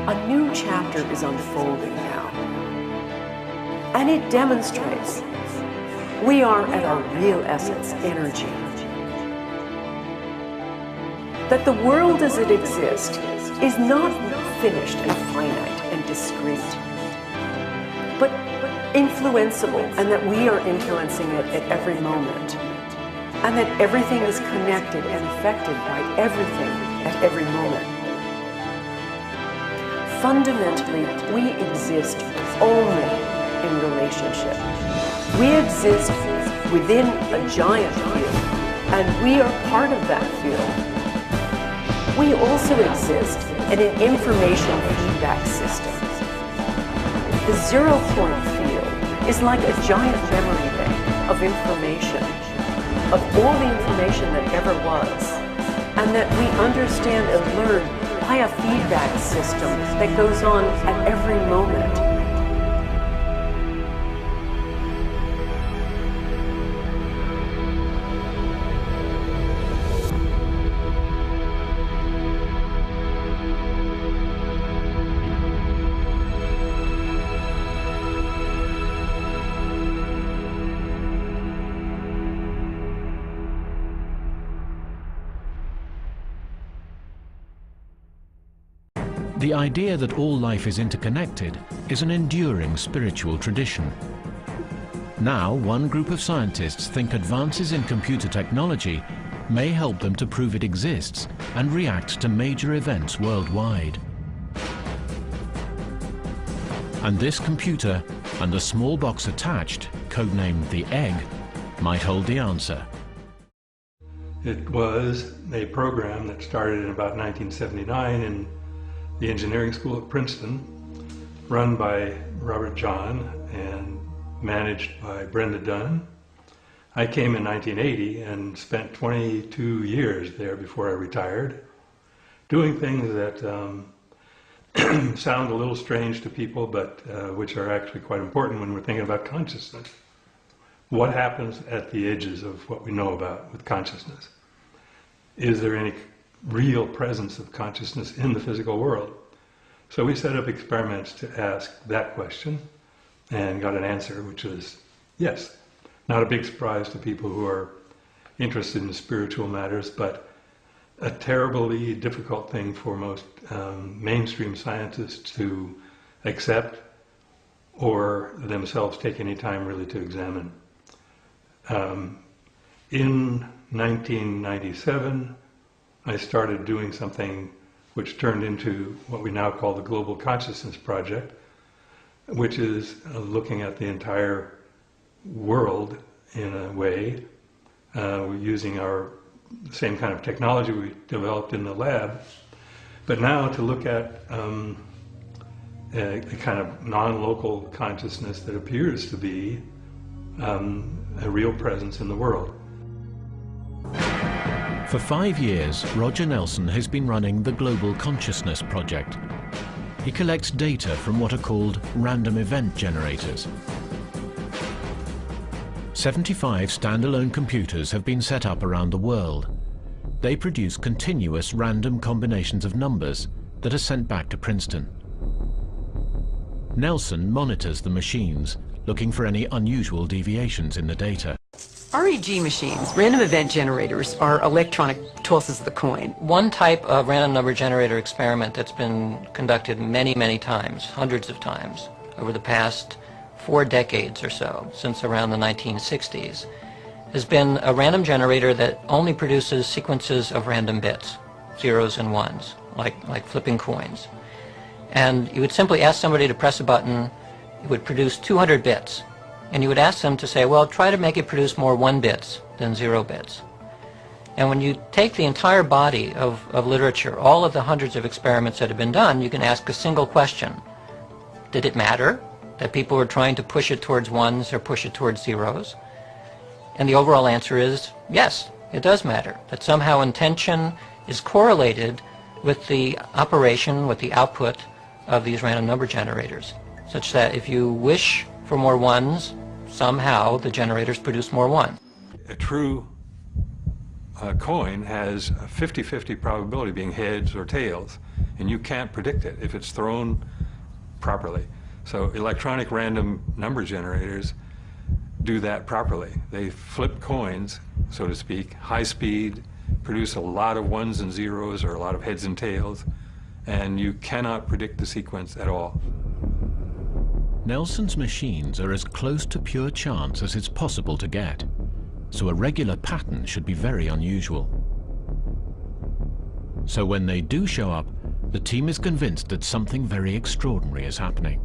A new chapter is unfolding now, and it demonstrates we are at our real essence, energy. That the world as it exists is not finished and finite and discrete, but influenceable, and that we are influencing it at every moment, and that everything is connected and affected by everything at every moment. Fundamentally, we exist only in relationship. We exist within a giant field, and we are part of that field. We also exist in an information feedback system. The zero-point field is like a giant memory bank of information, of all the information that ever was, and that we understand and learn by a feedback system that goes on at every moment. The idea that all life is interconnected is an enduring spiritual tradition. Now, one group of scientists think advances in computer technology may help them to prove it exists and react to major events worldwide. And this computer, and the small box attached, codenamed the Egg, might hold the answer. It was a program that started in about 1979 in the engineering school at Princeton, run by Robert John and managed by Brenda Dunn. I came in 1980 and spent 22 years there before I retired, doing things that sound a little strange to people, but which are actually quite important when we're thinking about consciousness. What happens at the edges of what we know about with consciousness? Is there any real presence of consciousness in the physical world? So we set up experiments to ask that question and got an answer, which is yes. Not a big surprise to people who are interested in spiritual matters, but a terribly difficult thing for most mainstream scientists to accept or themselves take any time really to examine. In 1997, I started doing something which turned into what we now call the Global Consciousness Project, which is looking at the entire world in a way, using our same kind of technology we developed in the lab, but now to look at a kind of non-local consciousness that appears to be a real presence in the world. For 5 years, Roger Nelson has been running the Global Consciousness Project. He collects data from what are called random event generators. 75 standalone computers have been set up around the world. They produce continuous random combinations of numbers that are sent back to Princeton. Nelson monitors the machines, looking for any unusual deviations in the data. REG machines, random event generators, are electronic tosses of the coin. One type of random number generator experiment that's been conducted many, many times, hundreds of times, over the past 4 decades or so, since around the 1960s, has been a random generator that only produces sequences of random bits, zeros and ones, like flipping coins. And you would simply ask somebody to press a button, it would produce 200 bits. And you would ask them to say, well, try to make it produce more 1 bits than 0 bits. And when you take the entire body of literature, all of the hundreds of experiments that have been done, you can ask a single question. Did it matter that people were trying to push it towards ones or push it towards zeros? And the overall answer is yes, it does matter. That somehow intention is correlated with the operation, with the output of these random number generators, such that if you wish for more ones, somehow the generators produce more one. A true coin has a 50-50 probability of being heads or tails, and you can't predict it if it's thrown properly. So electronic random number generators do that properly. They flip coins, so to speak, high speed, produce a lot of ones and zeros or a lot of heads and tails, and you cannot predict the sequence at all. Nelson's machines are as close to pure chance as it's possible to get, so a regular pattern should be very unusual. So when they do show up, the team is convinced that something very extraordinary is happening.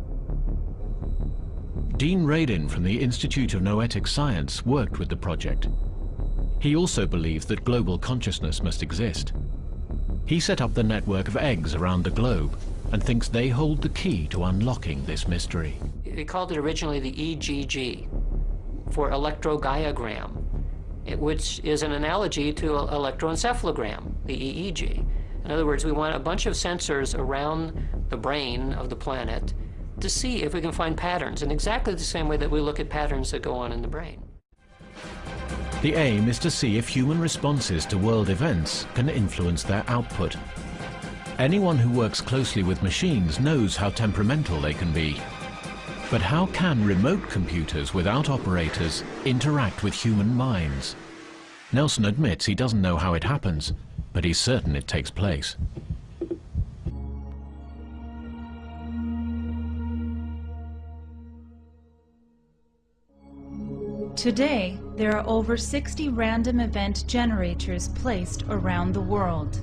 Dean Radin from the Institute of Noetic Science worked with the project. He also believes that global consciousness must exist. He set up the network of eggs around the globe and thinks they hold the key to unlocking this mystery. They called it originally the EGG, for electrogaiagram, which is an analogy to electroencephalogram, the EEG. In other words, we want a bunch of sensors around the brain of the planet to see if we can find patterns in exactly the same way that we look at patterns that go on in the brain. The aim is to see if human responses to world events can influence their output. Anyone who works closely with machines knows how temperamental they can be. But how can remote computers without operators interact with human minds? Nelson admits he doesn't know how it happens, but he's certain it takes place. Today, there are over 60 random event generators placed around the world.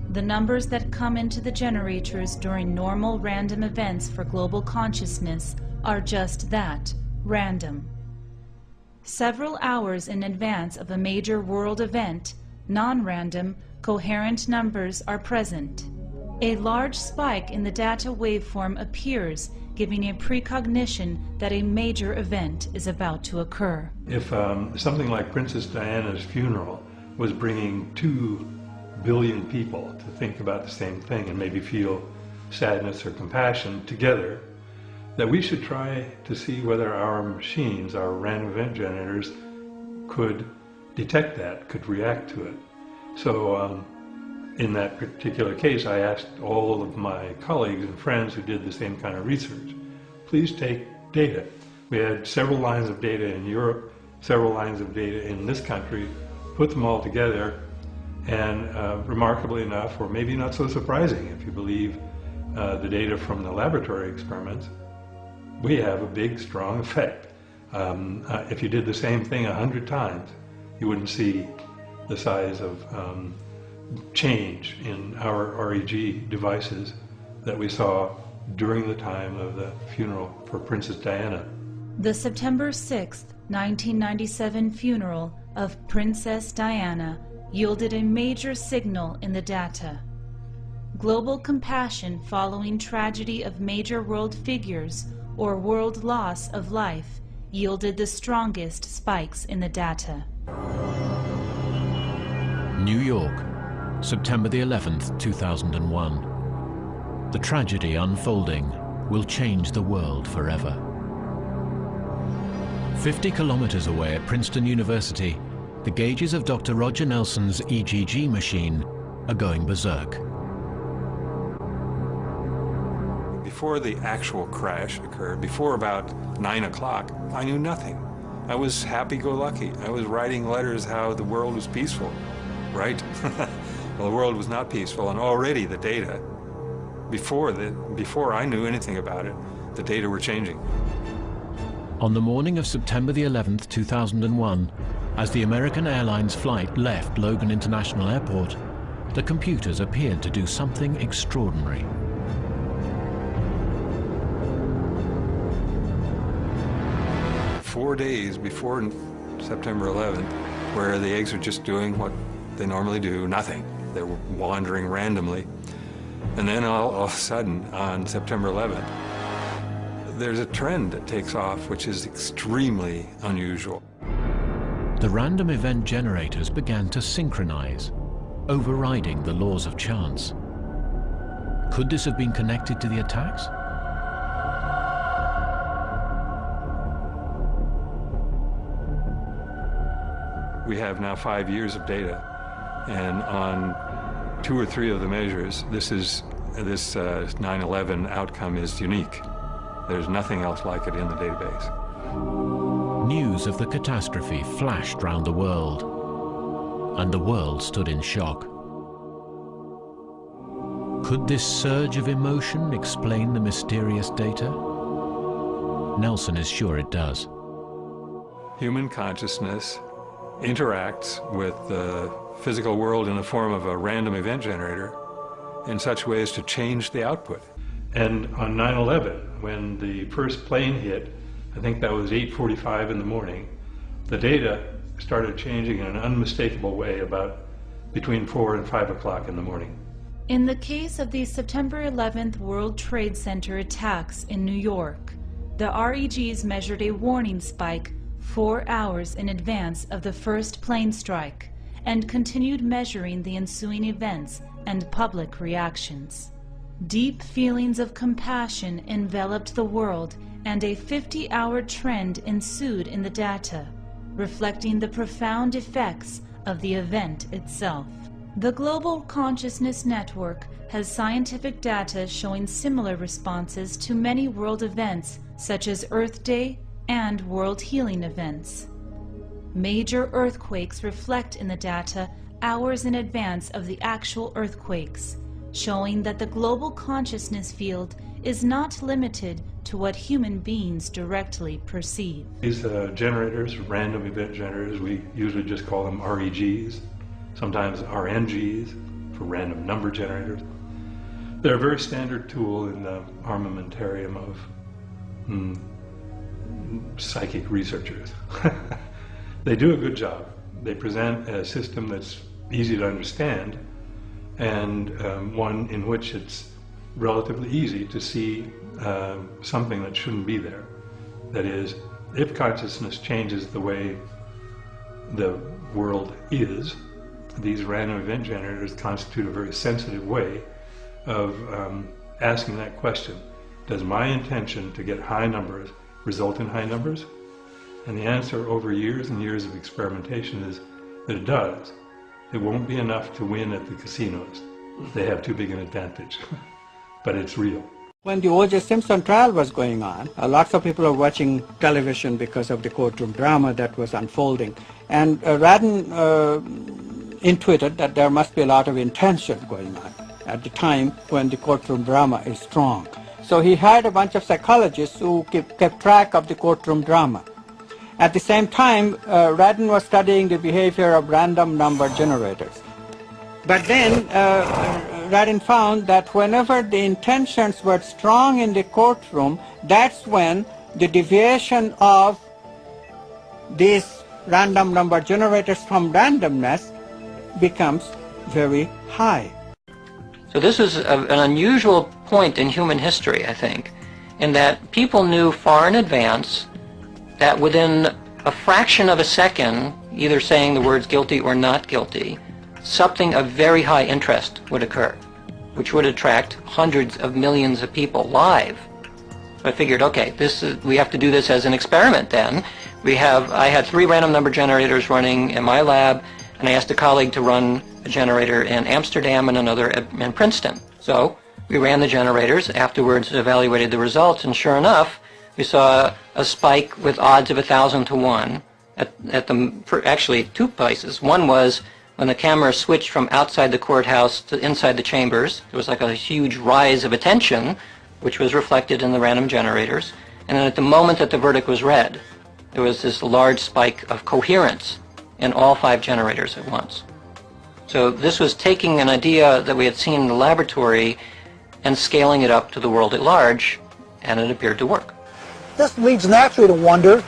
The numbers that come into the generators during normal random events for global consciousness are just that, random. Several hours in advance of a major world event, non-random, coherent numbers are present. A large spike in the data waveform appears, giving a precognition that a major event is about to occur. If something like Princess Diana's funeral was bringing 2 billion people to think about the same thing and maybe feel sadness or compassion together, that we should try to see whether our machines, our random event generators, could detect that, could react to it. So in that particular case, I asked all of my colleagues and friends who did the same kind of research, please take data. We had several lines of data in Europe, several lines of data in this country, put them all together, and remarkably enough, or maybe not so surprising if you believe the data from the laboratory experiments, we have a big, strong effect. If you did the same thing 100 times, you wouldn't see the size of change in our REG devices that we saw during the time of the funeral for Princess Diana. The September 6, 1997 funeral of Princess Diana yielded a major signal in the data. Global compassion following tragedy of major world figures or world loss of life yielded the strongest spikes in the data. New York, September the 11th, 2001. The tragedy unfolding will change the world forever. 50 kilometers away at Princeton University, the gauges of Dr. Roger Nelson's EGG machine are going berserk. Before the actual crash occurred, before about 9 o'clock, I knew nothing. I was happy-go-lucky. I was writing letters how the world was peaceful, right? Well, the world was not peaceful, and already the data, before I knew anything about it, the data were changing. On the morning of September the 11th, 2001, as the American Airlines flight left Logan International Airport, the computers appeared to do something extraordinary. Four days before September 11th, where the eggs are just doing what they normally do, nothing. They're wandering randomly. And then all of a sudden, on September 11th, there's a trend that takes off, which is extremely unusual. The random event generators began to synchronize, overriding the laws of chance. Could this have been connected to the attacks? We have now 5 years of data, And on 2 or 3 of the measures, this 9/11 outcome is unique. There's nothing else like it in the database. News of the catastrophe flashed round the world, and the world stood in shock. Could this surge of emotion explain the mysterious data? Nelson is sure it does. Human consciousness interacts with the physical world in the form of a random event generator in such ways to change the output. And on 9/11, when the first plane hit, I think that was 8:45 in the morning, the data started changing in an unmistakable way about between 4 and 5 o'clock in the morning. In the case of the September 11th World Trade Center attacks in New York, the REGs measured a warning spike 4 hours in advance of the first plane strike and continued measuring the ensuing events and public reactions. Deep feelings of compassion enveloped the world, and a 50-hour trend ensued in the data, reflecting the profound effects of the event itself. The Global Consciousness Network has scientific data showing similar responses to many world events such as Earth Day and World Healing events. Major earthquakes reflect in the data hours in advance of the actual earthquakes, showing that the global consciousness field is not limited to what human beings directly perceive. These generators, random event generators, we usually just call them REGs, sometimes RNGs for random number generators. They're a very standard tool in the armamentarium of psychic researchers. They do a good job. They present a system that's easy to understand, and one in which it's relatively easy to see something that shouldn't be there. That is, if consciousness changes the way the world is, these random event generators constitute a very sensitive way of asking that question. Does my intention to get high numbers result in high numbers? And the answer over years and years of experimentation is that it does. It won't be enough to win at the casinos. They have too big an advantage. But it's real. When the O.J. Simpson trial was going on, lots of people were watching television because of the courtroom drama that was unfolding. And Radin intuited that there must be a lot of intention going on at the time when the courtroom drama is strong. So he hired a bunch of psychologists who kept track of the courtroom drama. At the same time, Radin was studying the behavior of random number generators. But then Radin found that whenever the intentions were strong in the courtroom, that's when the deviation of these random number generators from randomness becomes very high. So this is an unusual point in human history, I think, in that people knew far in advance that within a fraction of a second, either saying the words guilty or not guilty, something of very high interest would occur, which would attract hundreds of millions of people live. So I figured, okay, we have to do this as an experiment then. I had 3 random number generators running in my lab, and I asked a colleague to run a generator in Amsterdam and another in Princeton. So we ran the generators, afterwards evaluated the results, and sure enough, we saw a spike with odds of 1,000 to 1 actually 2 places. One was when the camera switched from outside the courthouse to inside the chambers. There was like a huge rise of attention, which was reflected in the random generators. And then at the moment that the verdict was read, there was this large spike of coherence in all 5 generators at once. So this was taking an idea that we had seen in the laboratory and scaling it up to the world at large, and it appeared to work. This leads naturally to wonder,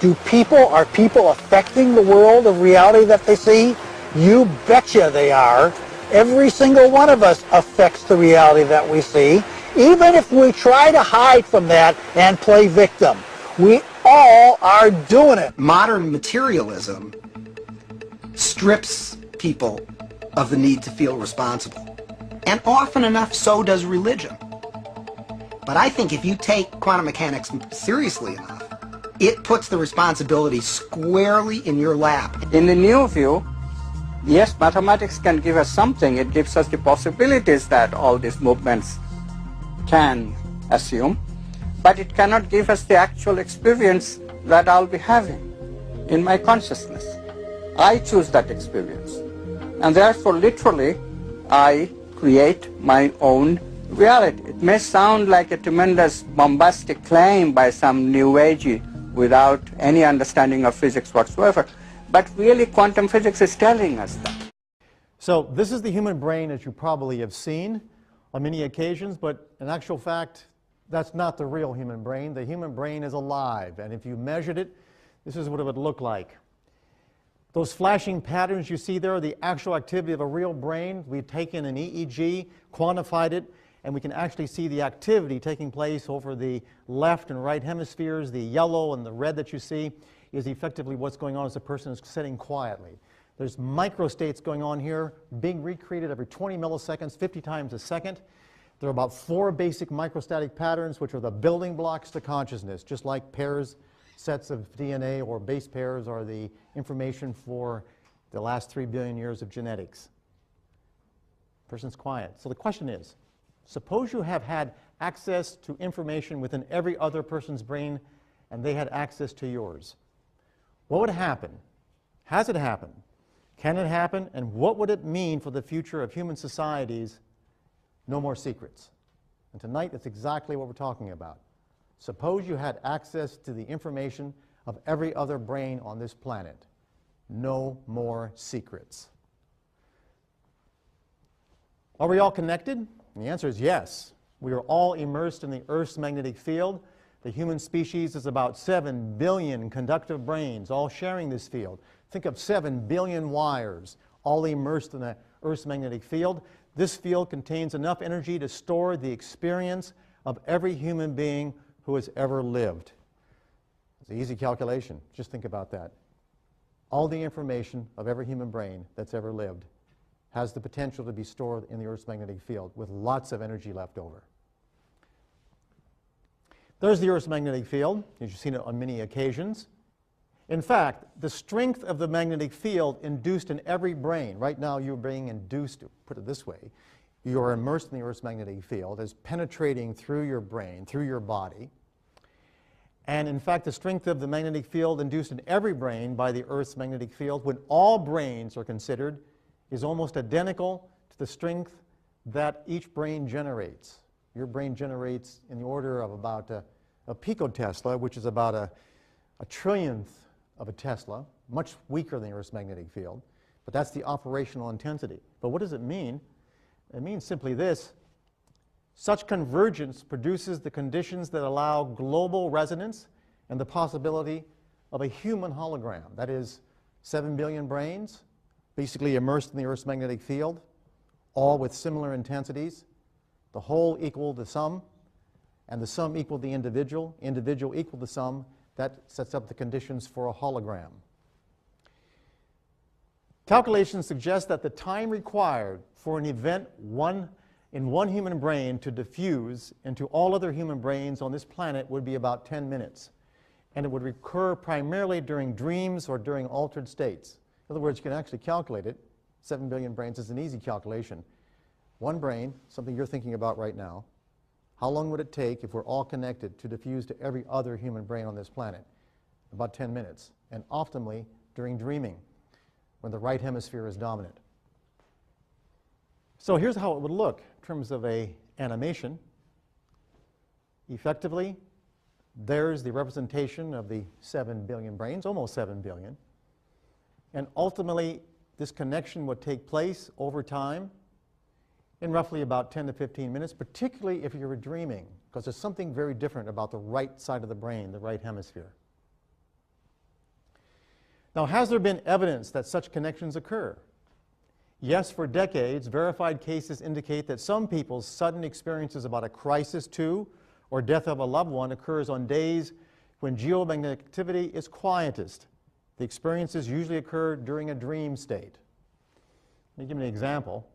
are people affecting the world of reality that they see? You betcha they are. Every single one of us affects the reality that we see, even if we try to hide from that and play victim. We all are doing it. Modern materialism strips people of the need to feel responsible. And often enough, so does religion. But I think if you take quantum mechanics seriously enough, it puts the responsibility squarely in your lap. In the new view, Yes, mathematics can give us something. It gives us the possibilities that all these movements can assume, but it cannot give us the actual experience that I'll be having in my consciousness. I choose that experience. And therefore, literally, I create my own reality. It may sound like a tremendous bombastic claim by some new agey without any understanding of physics whatsoever, but really quantum physics is telling us that. So this is the human brain, as you probably have seen on many occasions, but in actual fact, that's not the real human brain. The human brain is alive, and if you measured it, this is what it would look like. Those flashing patterns you see there are the actual activity of a real brain. We've taken an EEG, quantified it, and we can actually see the activity taking place over the left and right hemispheres. The yellow and the red that you see is effectively what's going on as a person is sitting quietly. There's microstates going on here, being recreated every 20 milliseconds, 50 times a second. There are about 4 basic microstatic patterns, which are the building blocks to consciousness, just like pairs, sets of DNA, or base pairs are the information for the last 3 billion years of genetics. Person's quiet. So the question is, suppose you have had access to information within every other person's brain and they had access to yours. What would happen? Has it happened? Can it happen? And what would it mean for the future of human societies? No more secrets. And tonight, that's exactly what we're talking about. Suppose you had access to the information of every other brain on this planet. No more secrets. Are we all connected? And the answer is yes. We are all immersed in the Earth's magnetic field. The human species is about 7 billion conductive brains, all sharing this field. Think of 7 billion wires, all immersed in the Earth's magnetic field. This field contains enough energy to store the experience of every human being who has ever lived. It's an easy calculation. Just think about that. All the information of every human brain that's ever lived has the potential to be stored in the Earth's magnetic field with lots of energy left over. There's the Earth's magnetic field. You've seen it on many occasions. In fact, the strength of the magnetic field induced in every brain, right now you're being induced, to put it this way, you're immersed in the Earth's magnetic field, is penetrating through your brain, through your body. And in fact, the strength of the magnetic field induced in every brain by the Earth's magnetic field, when all brains are considered, is almost identical to the strength that each brain generates. Your brain generates in the order of about a picotesla, which is about a trillionth of a Tesla, much weaker than the Earth's magnetic field. But that's the operational intensity. But what does it mean? It means simply this. Such convergence produces the conditions that allow global resonance and the possibility of a human hologram. That is, 7 billion brains, basically immersed in the Earth's magnetic field, all with similar intensities. The whole equal the sum, and the sum equal the individual equal the sum. That sets up the conditions for a hologram. Calculations suggest that the time required for an event in one human brain to diffuse into all other human brains on this planet would be about 10 minutes. And it would recur primarily during dreams or during altered states. In other words, you can actually calculate it. 7 billion brains is an easy calculation. One brain, something you're thinking about right now, how long would it take if we're all connected to diffuse to every other human brain on this planet? About 10 minutes, and optimally during dreaming, when the right hemisphere is dominant. So here's how it would look in terms of an animation. Effectively, there's the representation of the 7 billion brains, almost 7 billion. And ultimately, this connection would take place over time in roughly about 10 to 15 minutes, particularly if you were dreaming, because there's something very different about the right side of the brain, the right hemisphere. Now, has there been evidence that such connections occur? Yes, for decades, verified cases indicate that some people's sudden experiences about a crisis to or death of a loved one occurs on days when geomagnetic activity is quietest. The experiences usually occur during a dream state. Let me give you an example.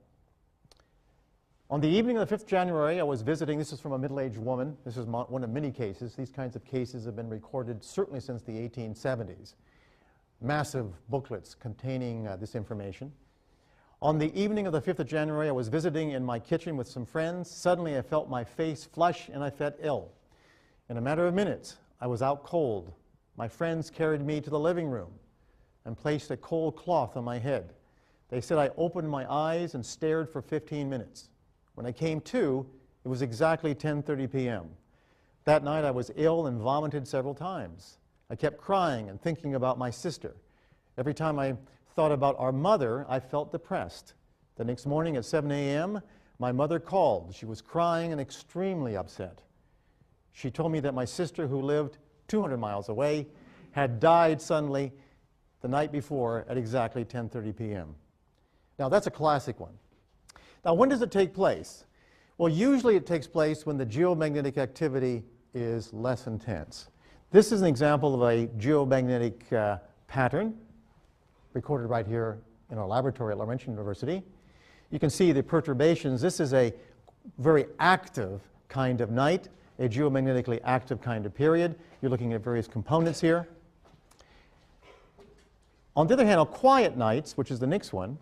On the evening of the 5th January, I was visiting, this is from a middle-aged woman. This is one of many cases. These kinds of cases have been recorded certainly since the 1870s. Massive booklets containing this information. On the evening of the 5th of January, I was visiting in my kitchen with some friends. Suddenly, I felt my face flush and I felt ill. In a matter of minutes, I was out cold. My friends carried me to the living room and placed a cold cloth on my head. They said I opened my eyes and stared for 15 minutes. When I came to, it was exactly 10:30 p.m. That night, I was ill and vomited several times. I kept crying and thinking about my sister. Every time I thought about our mother, I felt depressed. The next morning at 7 a.m., my mother called. She was crying and extremely upset. She told me that my sister, who lived 200 miles away, had died suddenly the night before at exactly 10:30 p.m. Now, that's a classic one. Now, when does it take place? Well, usually it takes place when the geomagnetic activity is less intense. This is an example of a geomagnetic pattern recorded right here in our laboratory at Laurentian University. You can see the perturbations. This is a very active kind of night, a geomagnetically active kind of period. You're looking at various components here. On the other hand, on quiet nights, which is the next one,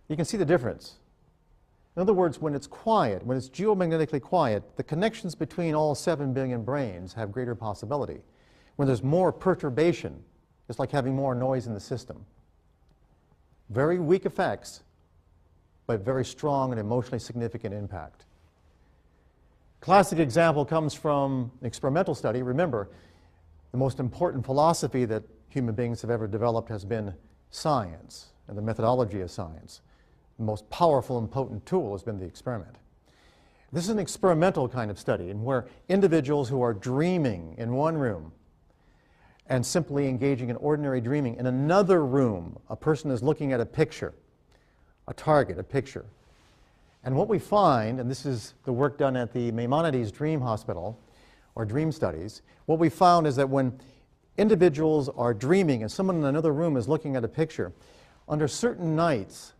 you can see the difference. In other words, when it's quiet, when it's geomagnetically quiet, the connections between all 7 billion brains have greater possibility. When there's more perturbation, it's like having more noise in the system. Very weak effects, but very strong and emotionally significant impact. Classic example comes from an experimental study. Remember, the most important philosophy that human beings have ever developed has been science and the methodology of science. The most powerful and potent tool has been the experiment. This is an experimental kind of study in where individuals who are dreaming in one room and simply engaging in ordinary dreaming in another room, a person is looking at a picture, a target, a picture. And what we find, and this is the work done at the Maimonides Dream Hospital, or dream studies, what we found is that when individuals are dreaming and someone in another room is looking at a picture, under certain nights,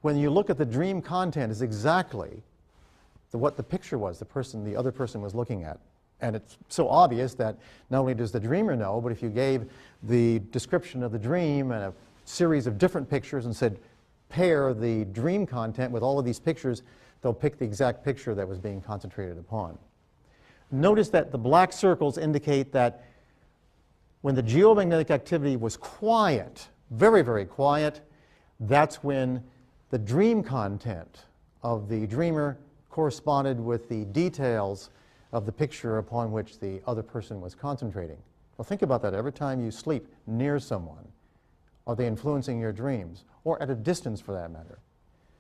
when you look at the dream content, is exactly what the picture was, the other person was looking at. And it's so obvious that not only does the dreamer know, but if you gave the description of the dream and a series of different pictures and said, pair the dream content with all of these pictures, they'll pick the exact picture that was being concentrated upon. Notice that the black circles indicate that when the geomagnetic activity was quiet, very, very quiet, that's when the dream content of the dreamer corresponded with the details of the picture upon which the other person was concentrating. Well, think about that. Every time you sleep near someone, are they influencing your dreams? Or at a distance, for that matter.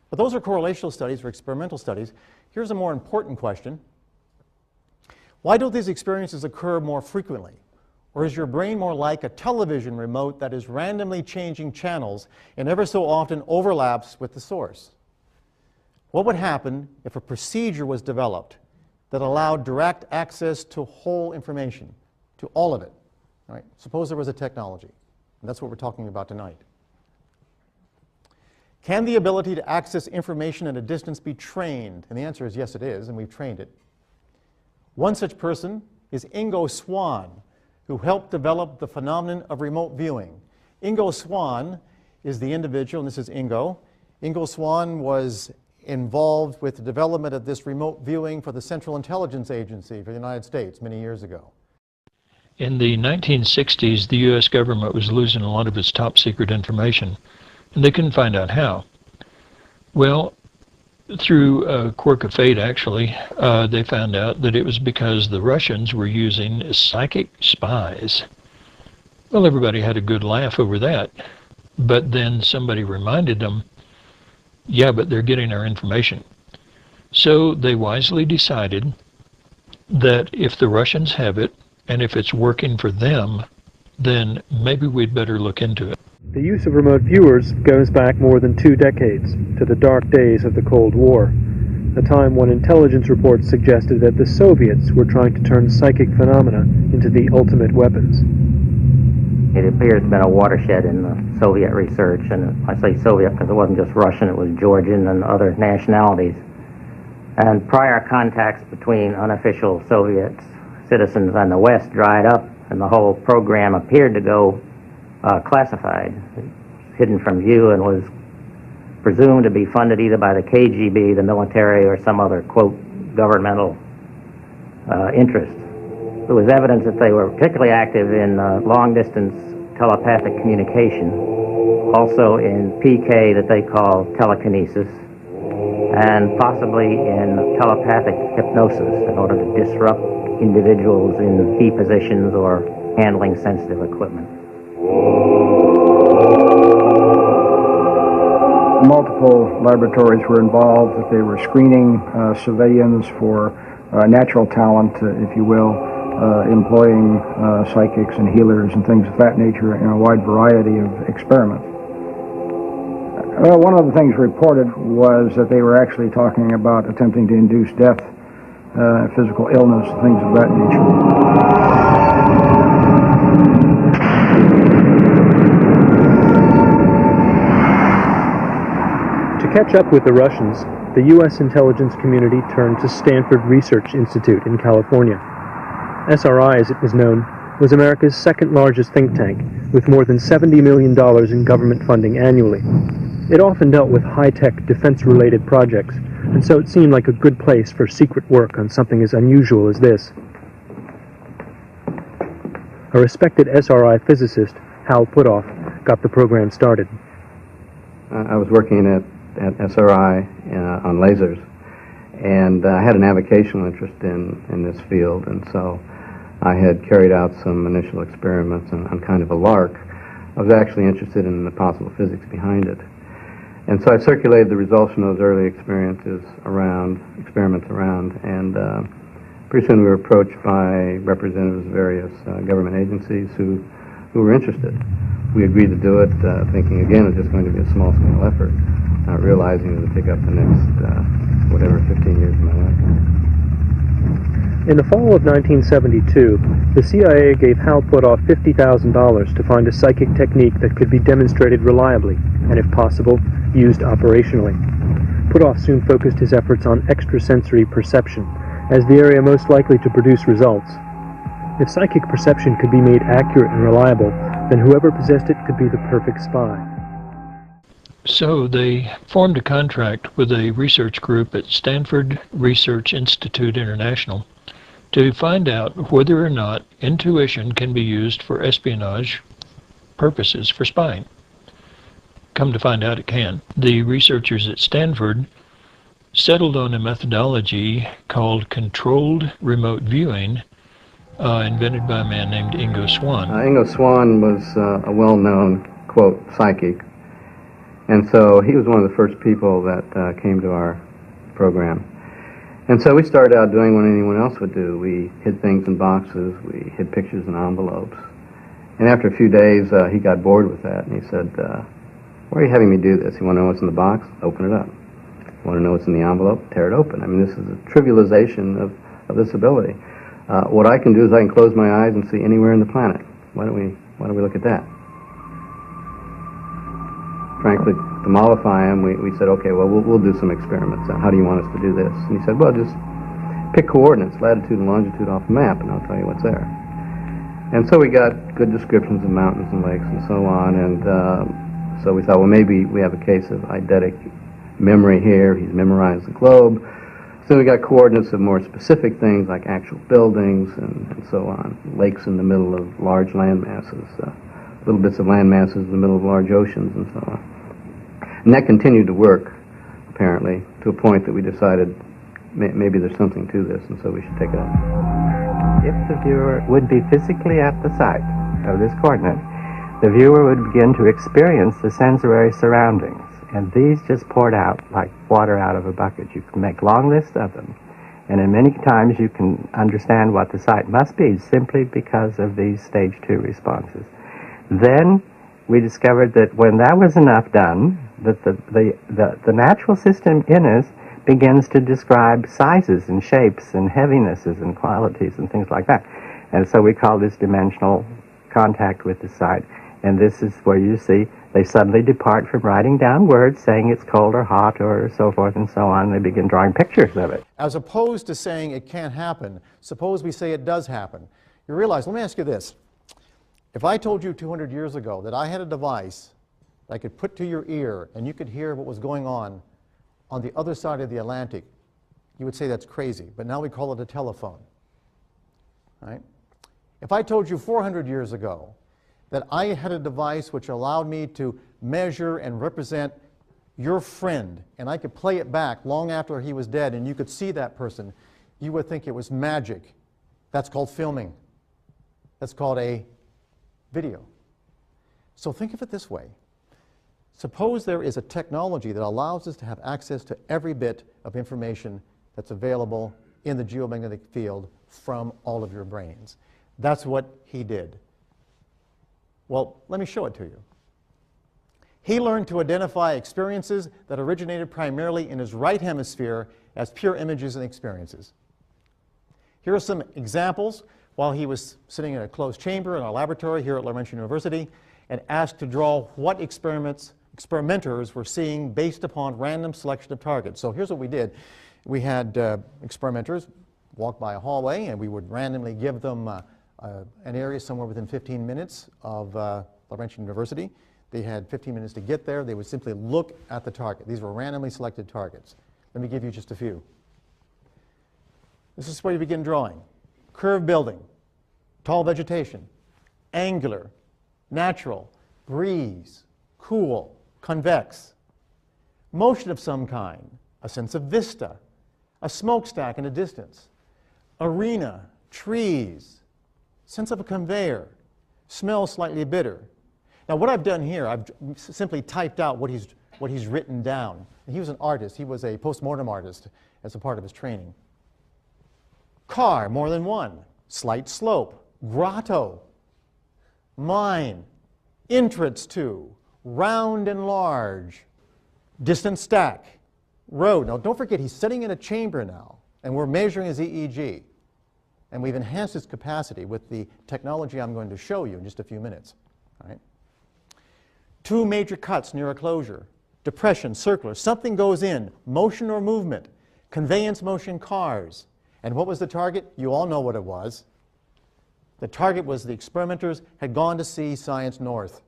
But those are correlational studies or experimental studies. Here's a more important question. Why don't these experiences occur more frequently? Or is your brain more like a television remote that is randomly changing channels and ever so often overlaps with the source? What would happen if a procedure was developed that allowed direct access to whole information, to all of it? All right? Suppose there was a technology, and that's what we're talking about tonight. Can the ability to access information at a distance be trained? And the answer is yes, it is, and we've trained it. One such person is Ingo Swann, who helped develop the phenomenon of remote viewing. Ingo Swann is the individual, and this is Ingo. Ingo Swann was involved with the development of this remote viewing for the Central Intelligence Agency for the United States many years ago. In the 1960s, the U.S. government was losing a lot of its top secret information, and they couldn't find out how. Well, through a quirk of fate, actually, they found out that it was because the Russians were using psychic spies. Well, everybody had a good laugh over that, but then somebody reminded them, yeah, but they're getting our information. So they wisely decided that if the Russians have it, and if it's working for them, then maybe we'd better look into it. The use of remote viewers goes back more than 2 decades, to the dark days of the Cold War, a time when intelligence reports suggested that the Soviets were trying to turn psychic phenomena into the ultimate weapons. It appears to have been a watershed in the Soviet research, and I say Soviet because it wasn't just Russian, it was Georgian and other nationalities. And prior contacts between unofficial Soviet citizens and the West dried up, and the whole program appeared to go classified, hidden from view, and was presumed to be funded either by the KGB, the military, or some other, quote, governmental interest. There was evidence that they were particularly active in long-distance telepathic communication, also in PK that they call telekinesis, and possibly in telepathic hypnosis in order to disrupt individuals in key positions or handling sensitive equipment. Multiple laboratories were involved, that they were screening civilians for natural talent, if you will, employing psychics and healers and things of that nature in a wide variety of experiments. Well, one of the things reported was that they were actually talking about attempting to induce death, physical illness, things of that nature. To catch up with the Russians, the U.S. intelligence community turned to Stanford Research Institute in California. SRI, as it was known, was America's second largest think tank, with more than $70 million in government funding annually. It often dealt with high-tech, defense-related projects, and so it seemed like a good place for secret work on something as unusual as this. A respected SRI physicist, Hal Puthoff, got the program started. I was working at SRI on lasers, and I had an avocational interest in this field, and so I had carried out some initial experiments on kind of a lark. I was actually interested in the possible physics behind it. And so I circulated the results from those early experiments around, and pretty soon we were approached by representatives of various government agencies who were interested. We agreed to do it, thinking again it was just going to be a small-scale effort, not realizing it would take up the next, 15 years of my life. In the fall of 1972, the CIA gave Hal Puthoff $50,000 to find a psychic technique that could be demonstrated reliably, and if possible, used operationally. Puthoff soon focused his efforts on extrasensory perception, as the area most likely to produce results. If psychic perception could be made accurate and reliable, then whoever possessed it could be the perfect spy. So they formed a contract with a research group at Stanford Research Institute International to find out whether or not intuition can be used for espionage purposes, for spying. Come to find out it can. The researchers at Stanford settled on a methodology called controlled remote viewing, invented by a man named Ingo Swann. Ingo Swann was a well-known, quote, psychic, and so he was one of the first people that came to our program. And so we started out doing what anyone else would do. We hid things in boxes, we hid pictures in envelopes. And after a few days, he got bored with that, and he said, why are you having me do this? You want to know what's in the box? Open it up. You want to know what's in the envelope? Tear it open. I mean, this is a trivialization of this ability. What I can do is I can close my eyes and see anywhere in the planet. Why don't we look at that? Frankly, to mollify him, we said, okay, well, we'll do some experiments. How do you want us to do this? And he said, well, just pick coordinates, latitude and longitude off the map, and I'll tell you what's there. And so we got good descriptions of mountains and lakes and so on, and so we thought, well, maybe we have a case of eidetic memory here. He's memorized the globe. So we got coordinates of more specific things like actual buildings and so on, lakes in the middle of large land masses, little bits of land masses in the middle of large oceans and so on. And that continued to work, apparently, to a point that we decided maybe there's something to this, and so we should take it up. If the viewer would be physically at the site of this coordinate, the viewer would begin to experience the sensory surroundings, and these just poured out like water out of a bucket. You can make long lists of them, and in many times you can understand what the site must be simply because of these stage 2 responses. Then we discovered that when that was enough done, that the natural system in us begins to describe sizes and shapes and heavinesses and qualities and things like that. And so we call this dimensional contact with the site. And this is where you see they suddenly depart from writing down words saying it's cold or hot or so forth and so on. They begin drawing pictures of it. As opposed to saying it can't happen, suppose we say it does happen. You realize, let me ask you this. If I told you 200 years ago that I had a device that I could put to your ear and you could hear what was going on the other side of the Atlantic, you would say that's crazy. But now we call it a telephone. Right? If I told you 400 years ago that I had a device which allowed me to measure and represent your friend, and I could play it back long after he was dead, and you could see that person, you would think it was magic. That's called filming. That's called a video. So think of it this way. Suppose there is a technology that allows us to have access to every bit of information that's available in the geomagnetic field from all of your brains. That's what he did. Well, let me show it to you. He learned to identify experiences that originated primarily in his right hemisphere as pure images and experiences. Here are some examples while he was sitting in a closed chamber in our laboratory here at Laurentian University and asked to draw what experimenters were seeing based upon random selection of targets. So here's what we did. We had experimenters walk by a hallway, and we would randomly give them an area somewhere within 15 minutes of Laurentian University. They had 15 minutes to get there. They would simply look at the target. These were randomly selected targets. Let me give you just a few. This is where you begin drawing. Curved building, tall vegetation, angular, natural, breeze, cool, convex, motion of some kind, a sense of vista, a smokestack in the distance, arena, trees, sense of a conveyor, smell slightly bitter. Now what I've done here, I've simply typed out what he's written down. He was an artist. He was a postmortem artist as a part of his training. Car, more than one. Slight slope, grotto, mine, entrance to, round and large, distant stack, road. Now don't forget, he's sitting in a chamber now, and we're measuring his EEG. And we've enhanced his capacity with the technology I'm going to show you in just a few minutes. All right? Two major cuts near a closure, depression, circular, something goes in, motion or movement, conveyance motion, cars. And what was the target? You all know what it was. The target was the experimenters had gone to see Science North.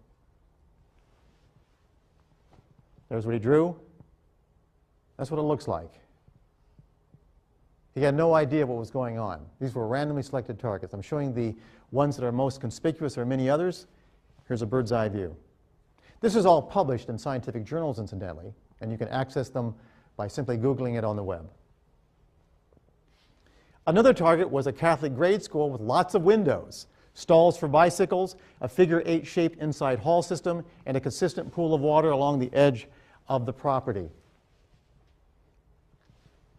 There's what he drew. That's what it looks like. He had no idea what was going on. These were randomly selected targets. I'm showing the ones that are most conspicuous. There are many others. Here's a bird's eye view. This is all published in scientific journals, incidentally, and you can access them by simply Googling it on the web. Another target was a Catholic grade school with lots of windows, stalls for bicycles, a figure-8 shaped inside hall system, and a consistent pool of water along the edge of the property.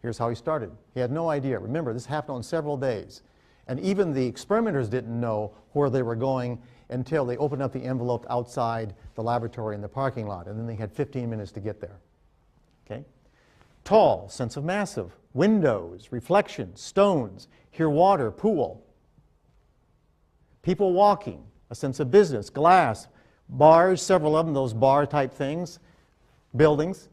Here's how he started. He had no idea. Remember, this happened on several days. And even the experimenters didn't know where they were going until they opened up the envelope outside the laboratory in the parking lot. And then they had 15 minutes to get there. Okay? Tall, sense of massive, windows, reflections, stones, hear water, pool. People walking, a sense of business, glass, bars, several of them, those bar-type things, buildings.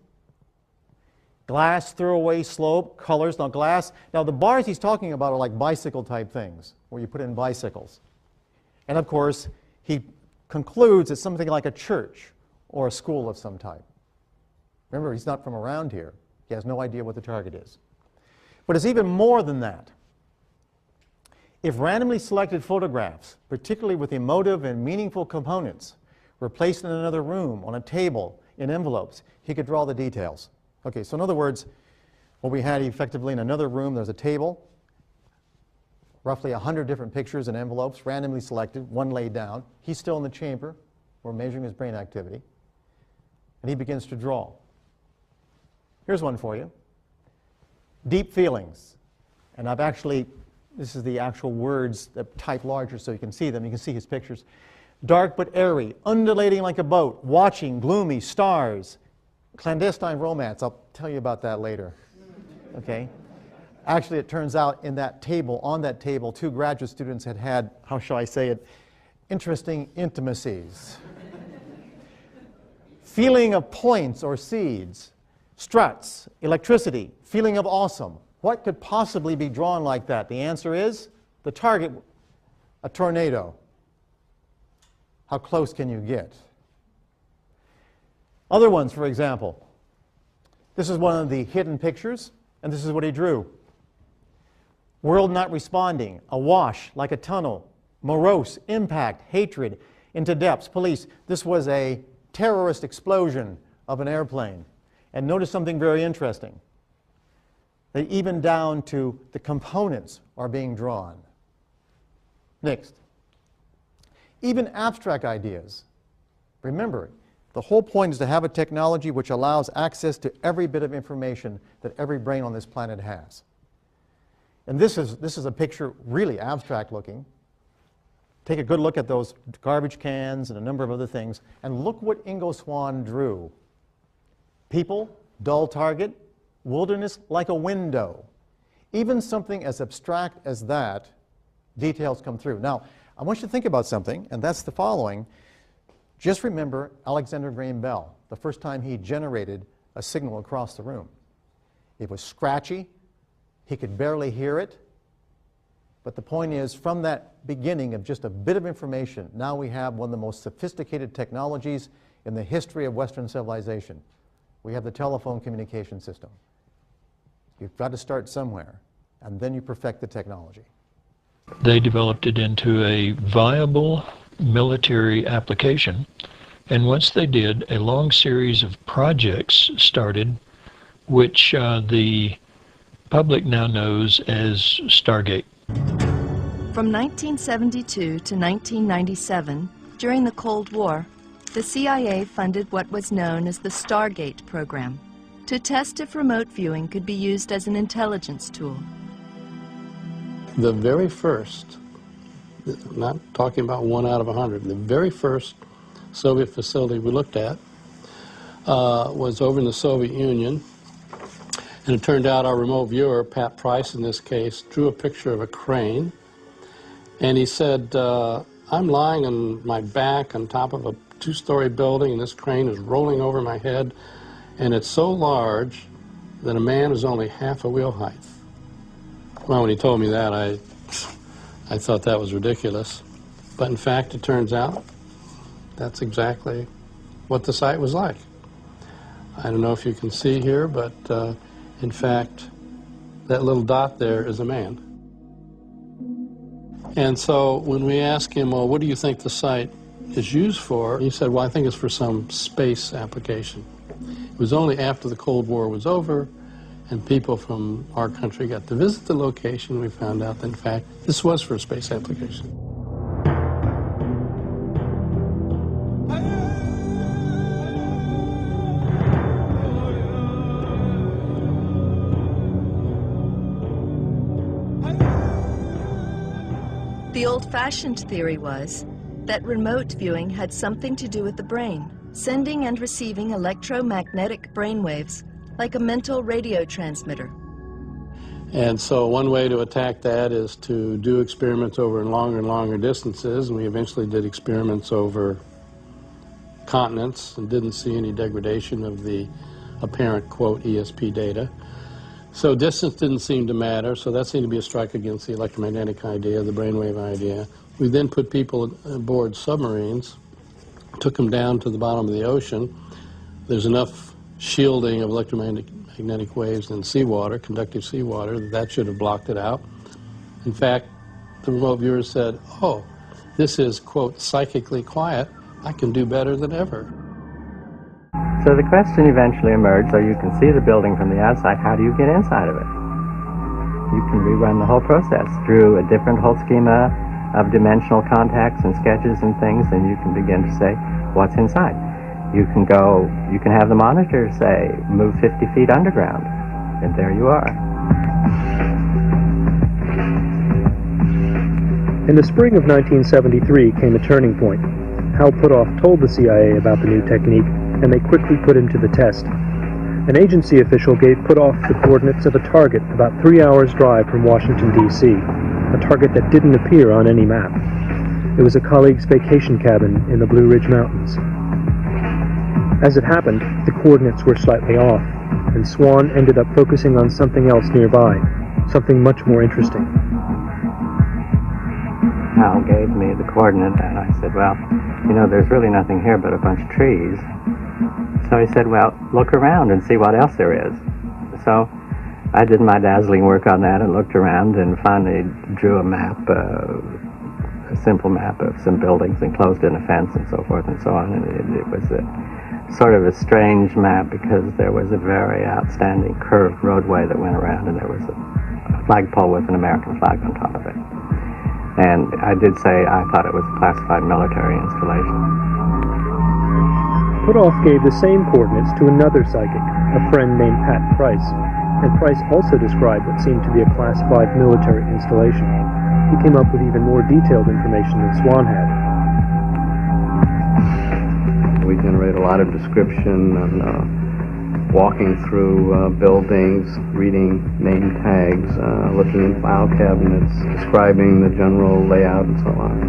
Glass, throwaway, slope, colors. Now glass, now the bars he's talking about are like bicycle-type things, where you put in bicycles. And of course, he concludes it's something like a church or a school of some type. Remember, he's not from around here. He has no idea what the target is. But it's even more than that. If randomly selected photographs, particularly with emotive and meaningful components, were placed in another room, on a table, in envelopes, he could draw the details. Okay, so in other words, what we had effectively in another room, there's a table, roughly 100 different pictures and envelopes, randomly selected, one laid down. He's still in the chamber. We're measuring his brain activity. And he begins to draw. Here's one for you. Deep feelings. And I've actually, this is the actual words that type larger so you can see them. You can see his pictures. Dark but airy, undulating like a boat, watching, gloomy, stars, clandestine romance. I'll tell you about that later. Okay? Actually, it turns out in that table, on that table, two graduate students had, how shall I say it, interesting intimacies. Feeling of points or seeds, struts, electricity, feeling of awesome. What could possibly be drawn like that? The answer is the target, a tornado. How close can you get? Other ones, for example, this is one of the hidden pictures, and this is what he drew. World not responding, awash like a tunnel, morose, impact, hatred, into depths, police. This was a terrorist explosion of an airplane. And notice something very interesting. That even down to the components are being drawn. Next. Even abstract ideas. Remember, the whole point is to have a technology which allows access to every bit of information that every brain on this planet has. And this is a picture really abstract looking. Take a good look at those garbage cans and a number of other things, and look what Ingo Swann drew. People, dull target, wilderness like a window. Even something as abstract as that, details come through. Now, I want you to think about something, and that's the following. Just remember Alexander Graham Bell, the first time he generated a signal across the room. It was scratchy, he could barely hear it, but the point is, from that beginning of just a bit of information, now we have one of the most sophisticated technologies in the history of Western civilization. We have the telephone communication system. You've got to start somewhere, and then you perfect the technology. They developed it into a viable military application, and once they did, a long series of projects started, which the public now knows as Stargate. From 1972 to 1997, during the Cold War, the CIA funded what was known as the Stargate program to test if remote viewing could be used as an intelligence tool. The very first, I'm not talking about 1 out of 100, the very first Soviet facility we looked at was over in the Soviet Union. And it turned out our remote viewer, Pat Price in this case, drew a picture of a crane. And he said, I'm lying on my back on top of a 2-story building, and this crane is rolling over my head, and it's so large that a man is only half a wheel height. Well, when he told me that, I thought that was ridiculous. But in fact, it turns out that's exactly what the site was like. I don't know if you can see here, but in fact, that little dot there is a man. And so when we asked him, well, what do you think the site is used for? He said, well, I think it's for some space application. It was only after the Cold War was over and people from our country got to visit the location, we found out that, in fact, this was for a space application. The old-fashioned theory was that remote viewing had something to do with the brain, sending and receiving electromagnetic brainwaves like a mental radio transmitter. And so one way to attack that is to do experiments over and longer distances, and we eventually did experiments over continents and didn't see any degradation of the apparent, quote, ESP data. So distance didn't seem to matter, so that seemed to be a strike against the electromagnetic idea, the brainwave idea. We then put people aboard submarines, took them down to the bottom of the ocean. There's enough shielding of electromagnetic waves in seawater, conductive seawater, that should have blocked it out. In fact, the remote viewers said, oh, this is, quote, psychically quiet. I can do better than ever. So the question eventually emerged, so you can see the building from the outside, how do you get inside of it? You can rerun the whole process through a different whole schema of dimensional contacts and sketches and things, and you can begin to say, what's inside? You can have the monitor say, move 50 feet underground, and there you are. In the spring of 1973 came a turning point. Hal Puthoff told the CIA about the new technique, and they quickly put him to the test. An agency official gave Puthoff the coordinates of a target about 3 hours' drive from Washington, D.C., a target that didn't appear on any map. It was a colleague's vacation cabin in the Blue Ridge Mountains. As it happened, the coordinates were slightly off, and Swann ended up focusing on something else nearby, something much more interesting. Hal gave me the coordinate, and I said, well, you know, there's really nothing here but a bunch of trees. So he said, well, look around and see what else there is. So I did my dazzling work on that and looked around and finally drew a map, a simple map of some buildings enclosed in a fence and so forth and so on. And it was sort of a strange map because there was a very outstanding curved roadway that went around, and there was a flagpole with an American flag on top of it. And I did say I thought it was a classified military installation. Puthoff gave the same coordinates to another psychic, a friend named Pat Price, and Price also described what seemed to be a classified military installation. He came up with even more detailed information than Swan had. We generate a lot of description and walking through buildings, reading name tags, looking in file cabinets, describing the general layout and so on.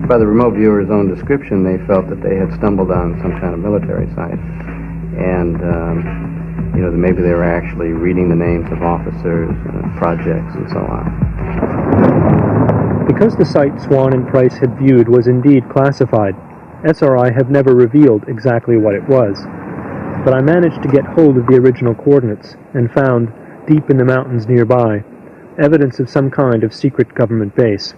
By the remote viewer's own description, they felt that they had stumbled on some kind of military site, and you know, maybe they were actually reading the names of officers, projects, and so on. Because the site Swan and Price had viewed was indeed classified, SRI have never revealed exactly what it was. But I managed to get hold of the original coordinates and found, deep in the mountains nearby, evidence of some kind of secret government base.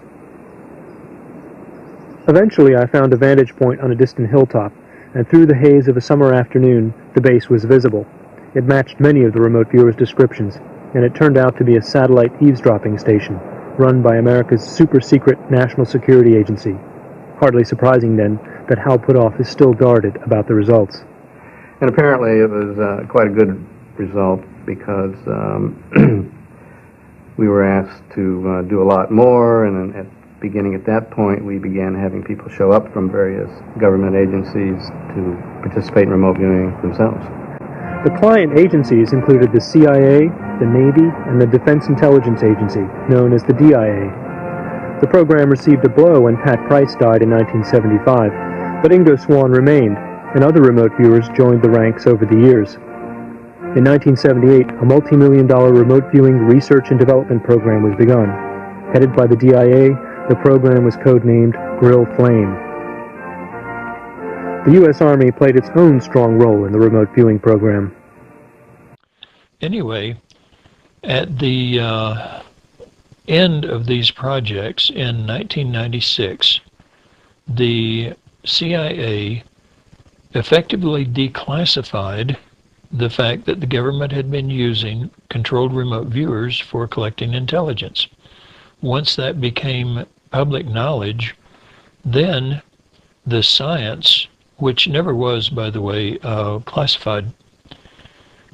Eventually I found a vantage point on a distant hilltop, and through the haze of a summer afternoon, the base was visible. It matched many of the remote viewers' descriptions, and it turned out to be a satellite eavesdropping station, run by America's super-secret National Security Agency. Hardly surprising, then, that Hal Puthoff is still guarded about the results. And apparently it was quite a good result because we were asked to do a lot more, and beginning at that point we began having people show up from various government agencies to participate in remote viewing themselves. The client agencies included the CIA, the Navy, and the Defense Intelligence Agency, known as the DIA. The program received a blow when Pat Price died in 1975, but Ingo Swann remained, and other remote viewers joined the ranks over the years. In 1978, a multi-million-dollar remote viewing research and development program was begun. Headed by the DIA, the program was codenamed Grill Flame. The U.S. Army played its own strong role in the remote viewing program. Anyway, at the end of these projects in 1996, the CIA effectively declassified the fact that the government had been using controlled remote viewers for collecting intelligence. Once that became public knowledge, then the science, which never was, by the way, classified,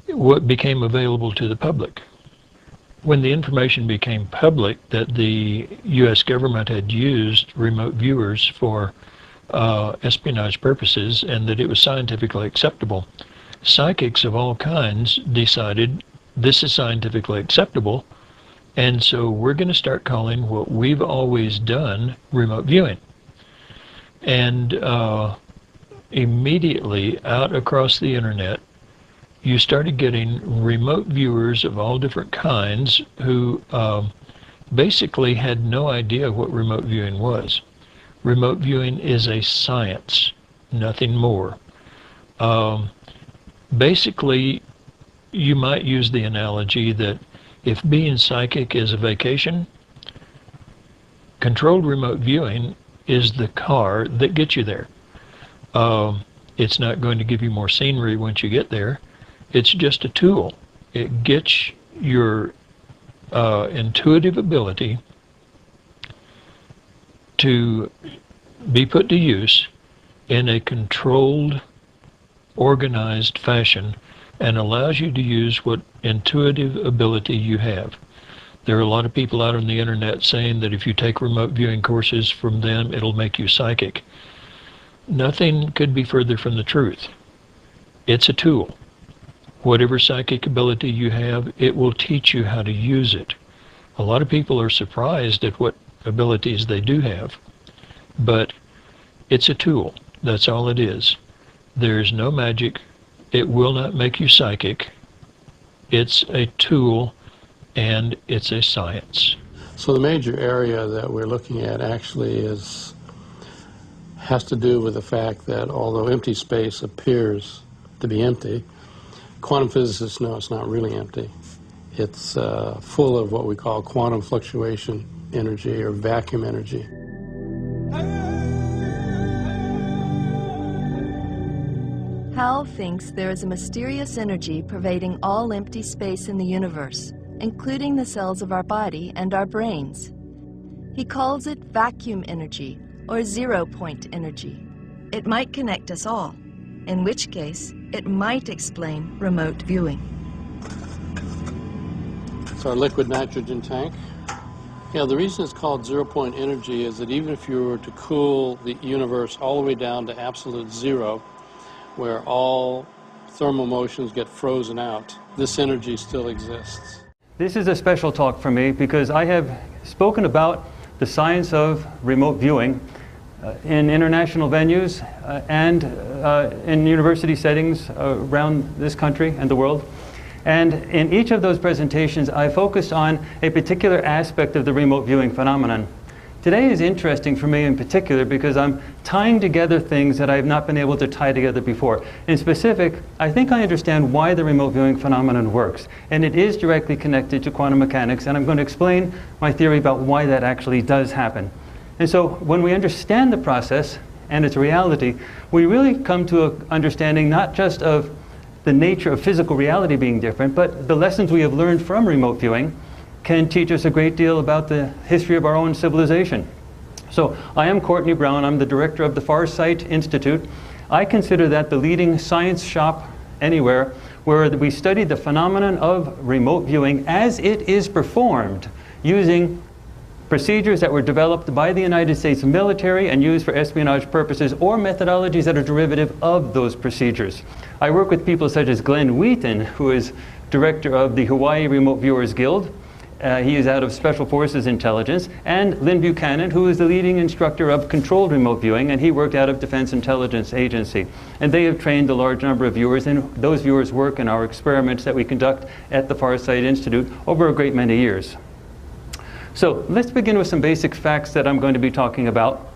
what became available to the public. When the information became public that the U.S. government had used remote viewers for espionage purposes and that it was scientifically acceptable, psychics of all kinds decided this is scientifically acceptable, and so we're going to start calling what we've always done remote viewing. And immediately out across the internet, you started getting remote viewers of all different kinds who basically had no idea what remote viewing was. Remote viewing is a science, nothing more. Basically, you might use the analogy that if being psychic is a vacation, controlled remote viewing is the car that gets you there. It's not going to give you more scenery once you get there. It's just a tool. It gets your intuitive ability to be put to use in a controlled, organized fashion and allows you to use what intuitive ability you have. There are a lot of people out on the internet saying that if you take remote viewing courses from them, it'll make you psychic. Nothing could be further from the truth. It's a tool. Whatever psychic ability you have, it will teach you how to use it. A lot of people are surprised at what abilities they do have, but it's a tool. That's all it is. There's no magic. It will not make you psychic. It's a tool, and it's a science. So the major area that we're looking at actually is has to do with the fact that although empty space appears to be empty, quantum physicists know it's not really empty. It's full of what we call quantum fluctuation energy or vacuum energy. Hal thinks there is a mysterious energy pervading all empty space in the universe, including the cells of our body and our brains. He calls it vacuum energy, or zero-point energy. It might connect us all, in which case it might explain remote viewing. It's our liquid nitrogen tank. Yeah, the reason it's called zero-point energy is that even if you were to cool the universe all the way down to absolute zero, where all thermal motions get frozen out, this energy still exists. This is a special talk for me because I have spoken about the science of remote viewing in international venues and in university settings around this country and the world. And in each of those presentations, I focused on a particular aspect of the remote viewing phenomenon. Today is interesting for me in particular because I'm tying together things that I have not been able to tie together before. In specific, I think I understand why the remote viewing phenomenon works, and it is directly connected to quantum mechanics, and I'm going to explain my theory about why that actually does happen. And so when we understand the process and its reality, we really come to an understanding not just of the nature of physical reality being different, but the lessons we have learned from remote viewing can teach us a great deal about the history of our own civilization. So I am Courtney Brown. I'm the director of the Farsight Institute. I consider that the leading science shop anywhere where we study the phenomenon of remote viewing as it is performed using procedures that were developed by the United States military and used for espionage purposes, or methodologies that are derivative of those procedures. I work with people such as Glenn Wheaton, who is director of the Hawaii Remote Viewers Guild. He is out of Special Forces Intelligence, and Lynn Buchanan, who is the leading instructor of controlled remote viewing, and he worked out of Defense Intelligence Agency. And they have trained a large number of viewers, and those viewers work in our experiments that we conduct at the Farsight Institute over a great many years. So let's begin with some basic facts that I'm going to be talking about.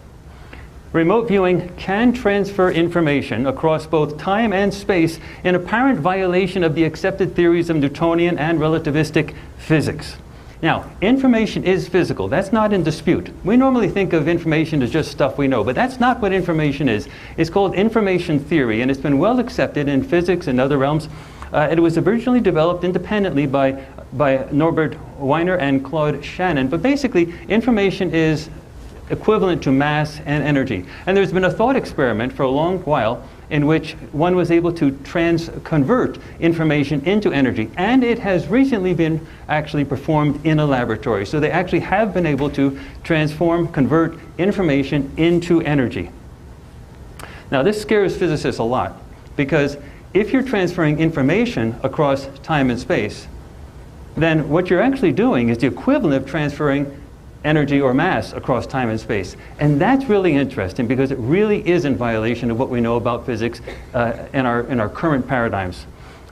Remote viewing can transfer information across both time and space in apparent violation of the accepted theories of Newtonian and relativistic physics. Now, information is physical. That's not in dispute. We normally think of information as just stuff we know, but that's not what information is. It's called information theory, and it's been well accepted in physics and other realms. It was originally developed independently by Norbert Wiener and Claude Shannon, but basically information is equivalent to mass and energy. And there's been a thought experiment for a long while in which one was able to convert information into energy, and it has recently been actually performed in a laboratory. So they actually have been able to convert information into energy. Now this scares physicists a lot, because if you're transferring information across time and space, then what you're actually doing is the equivalent of transferring energy or mass across time and space. And that's really interesting because it really is in violation of what we know about physics in our current paradigms.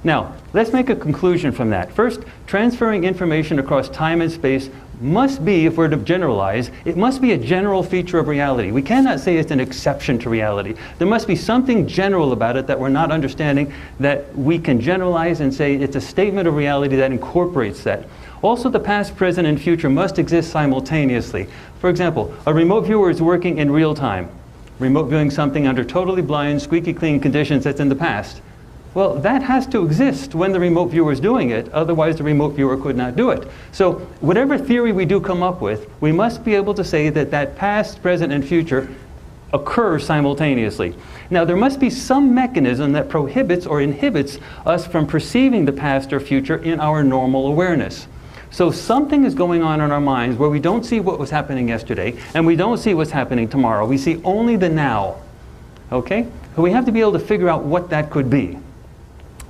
Now, let's make a conclusion from that. First, transferring information across time and space must be, if we're to generalize, it must be a general feature of reality. We cannot say it's an exception to reality. There must be something general about it that we're not understanding that we can generalize and say it's a statement of reality that incorporates that. Also, the past, present, and future must exist simultaneously. For example, a remote viewer is working in real time, remote viewing something under totally blind, squeaky clean conditions that's in the past. Well, that has to exist when the remote viewer is doing it, otherwise the remote viewer could not do it. So whatever theory we do come up with, we must be able to say that that past, present, and future occur simultaneously. Now there must be some mechanism that prohibits or inhibits us from perceiving the past or future in our normal awareness. So something is going on in our minds where we don't see what was happening yesterday, and we don't see what's happening tomorrow. We see only the now. Okay? So we have to be able to figure out what that could be.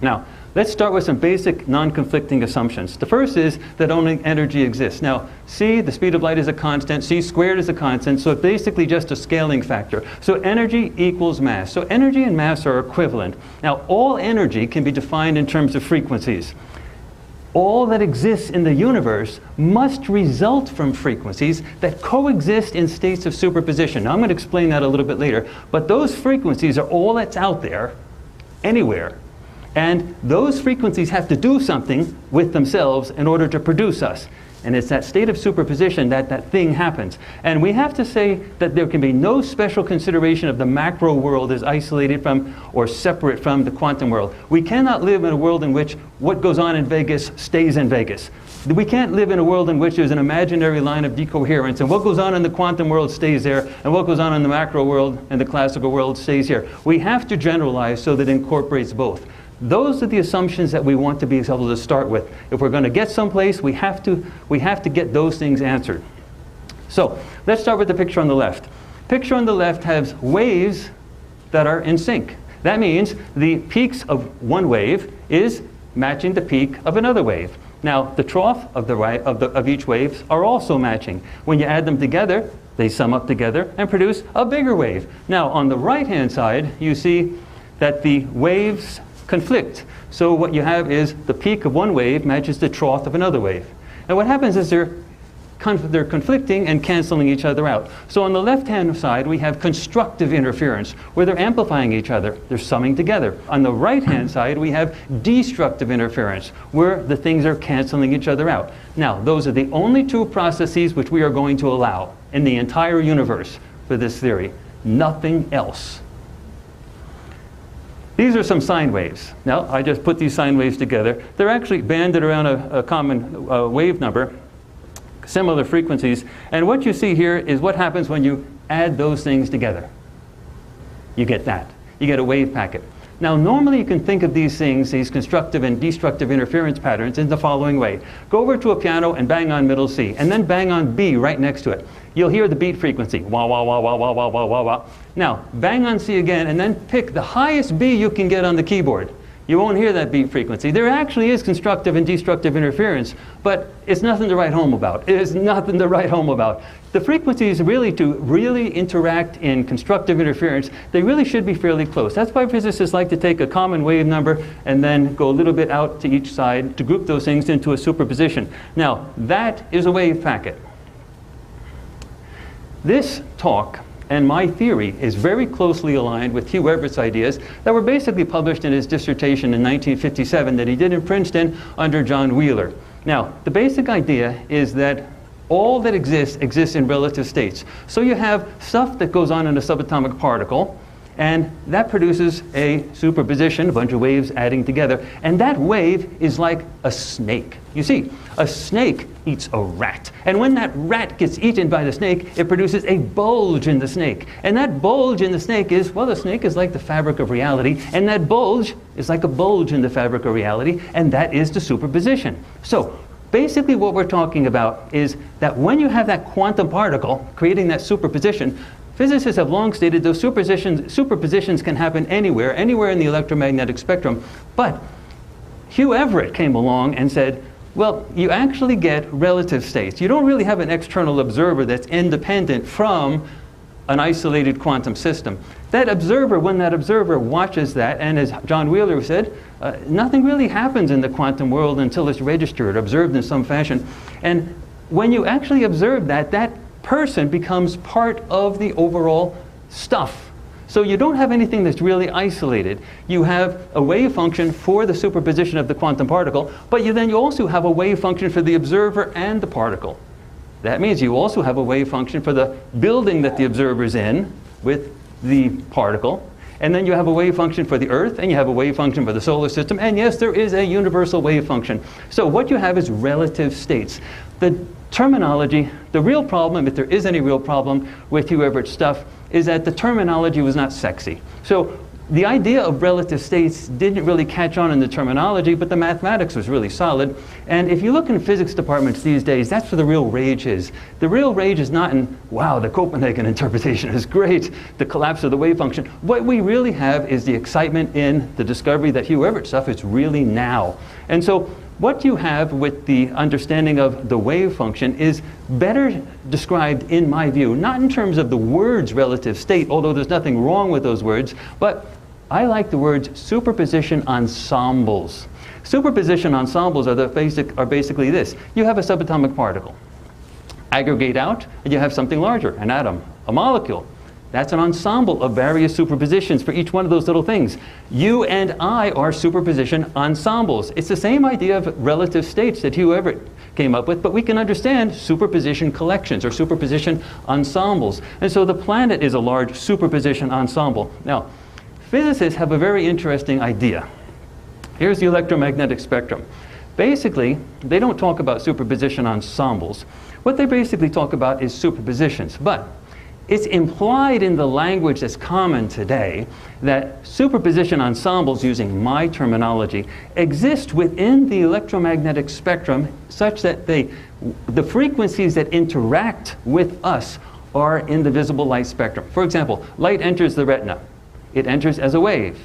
Now, let's start with some basic non-conflicting assumptions. The first is that only energy exists. Now, c, the speed of light, is a constant. C squared is a constant, so it's basically just a scaling factor. So energy equals mass. So energy and mass are equivalent. Now, all energy can be defined in terms of frequencies. all that exists in the universe must result from frequencies that coexist in states of superposition. Now, I'm going to explain that a little bit later, but those frequencies are all that's out there, anywhere. And those frequencies have to do something with themselves in order to produce us. And it's that state of superposition that that thing happens. And we have to say that there can be no special consideration of the macro world as isolated from or separate from the quantum world. We cannot live in a world in which what goes on in Vegas stays in Vegas. We can't live in a world in which there's an imaginary line of decoherence, and what goes on in the quantum world stays there, and what goes on in the macro world and the classical world stays here. We have to generalize so that it incorporates both. Those are the assumptions that we want to be able to start with. If we're going to get someplace, we have to get those things answered. So let's start with the picture on the left. Picture on the left has waves that are in sync. That means the peaks of one wave is matching the peak of another wave. Now, the trough of each wave are also matching. When you add them together, they sum up together and produce a bigger wave. Now, on the right-hand side, you see that the waves conflict. So what you have is the peak of one wave matches the trough of another wave. And what happens is they're conflicting and canceling each other out. So on the left-hand side, we have constructive interference, where they're amplifying each other. They're summing together. On the right-hand side, we have destructive interference, where the things are canceling each other out. Now, those are the only two processes which we are going to allow in the entire universe for this theory. Nothing else. These are some sine waves. Now, I just put these sine waves together. They're actually banded around a common wave number, similar frequencies. And what you see here is what happens when you add those things together. You get that. You get a wave packet. Now, normally you can think of these things, these constructive and destructive interference patterns, in the following way. Go over to a piano and bang on middle C, and then bang on B right next to it. You'll hear the beat frequency, wah, wah, wah, wah, wah, wah, wah, wah, wah. Now, bang on C again, and then pick the highest B you can get on the keyboard. You won't hear that beat frequency. There actually is constructive and destructive interference, but it's nothing to write home about. It is nothing to write home about. The frequencies really, to really interact in constructive interference, they really should be fairly close. That's why physicists like to take a common wave number and then go a little bit out to each side to group those things into a superposition. Now, that is a wave packet. This talk and my theory is very closely aligned with Hugh Everett's ideas that were basically published in his dissertation in 1957 that he did in Princeton under John Wheeler. Now, the basic idea is that all that exists in relative states. So you have stuff that goes on in a subatomic particle, and that produces a superposition, a bunch of waves adding together, and that wave is like a snake. You see, a snake eats a rat, and when that rat gets eaten by the snake, it produces a bulge in the snake, and that bulge in the snake is, well, the snake is like the fabric of reality, and that bulge is like a bulge in the fabric of reality, and that is the superposition. So basically what we're talking about is that when you have that quantum particle creating that superposition, physicists have long stated those superpositions can happen anywhere in the electromagnetic spectrum. But Hugh Everett came along and said, well, you actually get relative states. You don't really have an external observer that's independent from an isolated quantum system. That observer, when that observer watches that, and as John Wheeler said, nothing really happens in the quantum world until it's registered, observed in some fashion. And when you actually observe that, that person becomes part of the overall stuff. So you don't have anything that's really isolated. You have a wave function for the superposition of the quantum particle, but you also have a wave function for the observer and the particle. That means you also have a wave function for the building that the observer's in with the particle, and then you have a wave function for the Earth, and you have a wave function for the solar system, and yes, there is a universal wave function. So what you have is relative states. The terminology, the real problem, if there is any real problem with Hugh Everett's stuff, is that the terminology was not sexy. So the idea of relative states didn't really catch on in the terminology, but the mathematics was really solid. And if you look in physics departments these days, that's where the real rage is. The real rage is not in, wow, the Copenhagen interpretation is great, the collapse of the wave function. What we really have is the excitement in the discovery that Hugh Everett stuff is really now. And so what you have with the understanding of the wave function is better described, in my view, not in terms of the words relative state, although there's nothing wrong with those words, but I like the words superposition ensembles. Superposition ensembles are basically this. You have a subatomic particle. Aggregate out, and you have something larger, an atom, a molecule. That's an ensemble of various superpositions for each one of those little things. You and I are superposition ensembles. It's the same idea of relative states that Hugh Everett came up with, but we can understand superposition collections or superposition ensembles. And so the planet is a large superposition ensemble. Now, physicists have a very interesting idea. Here's the electromagnetic spectrum. Basically, they don't talk about superposition ensembles. What they basically talk about is superpositions, but it's implied in the language that's common today that superposition ensembles, using my terminology, exist within the electromagnetic spectrum such that the frequencies that interact with us are in the visible light spectrum. For example, light enters the retina. It enters as a wave.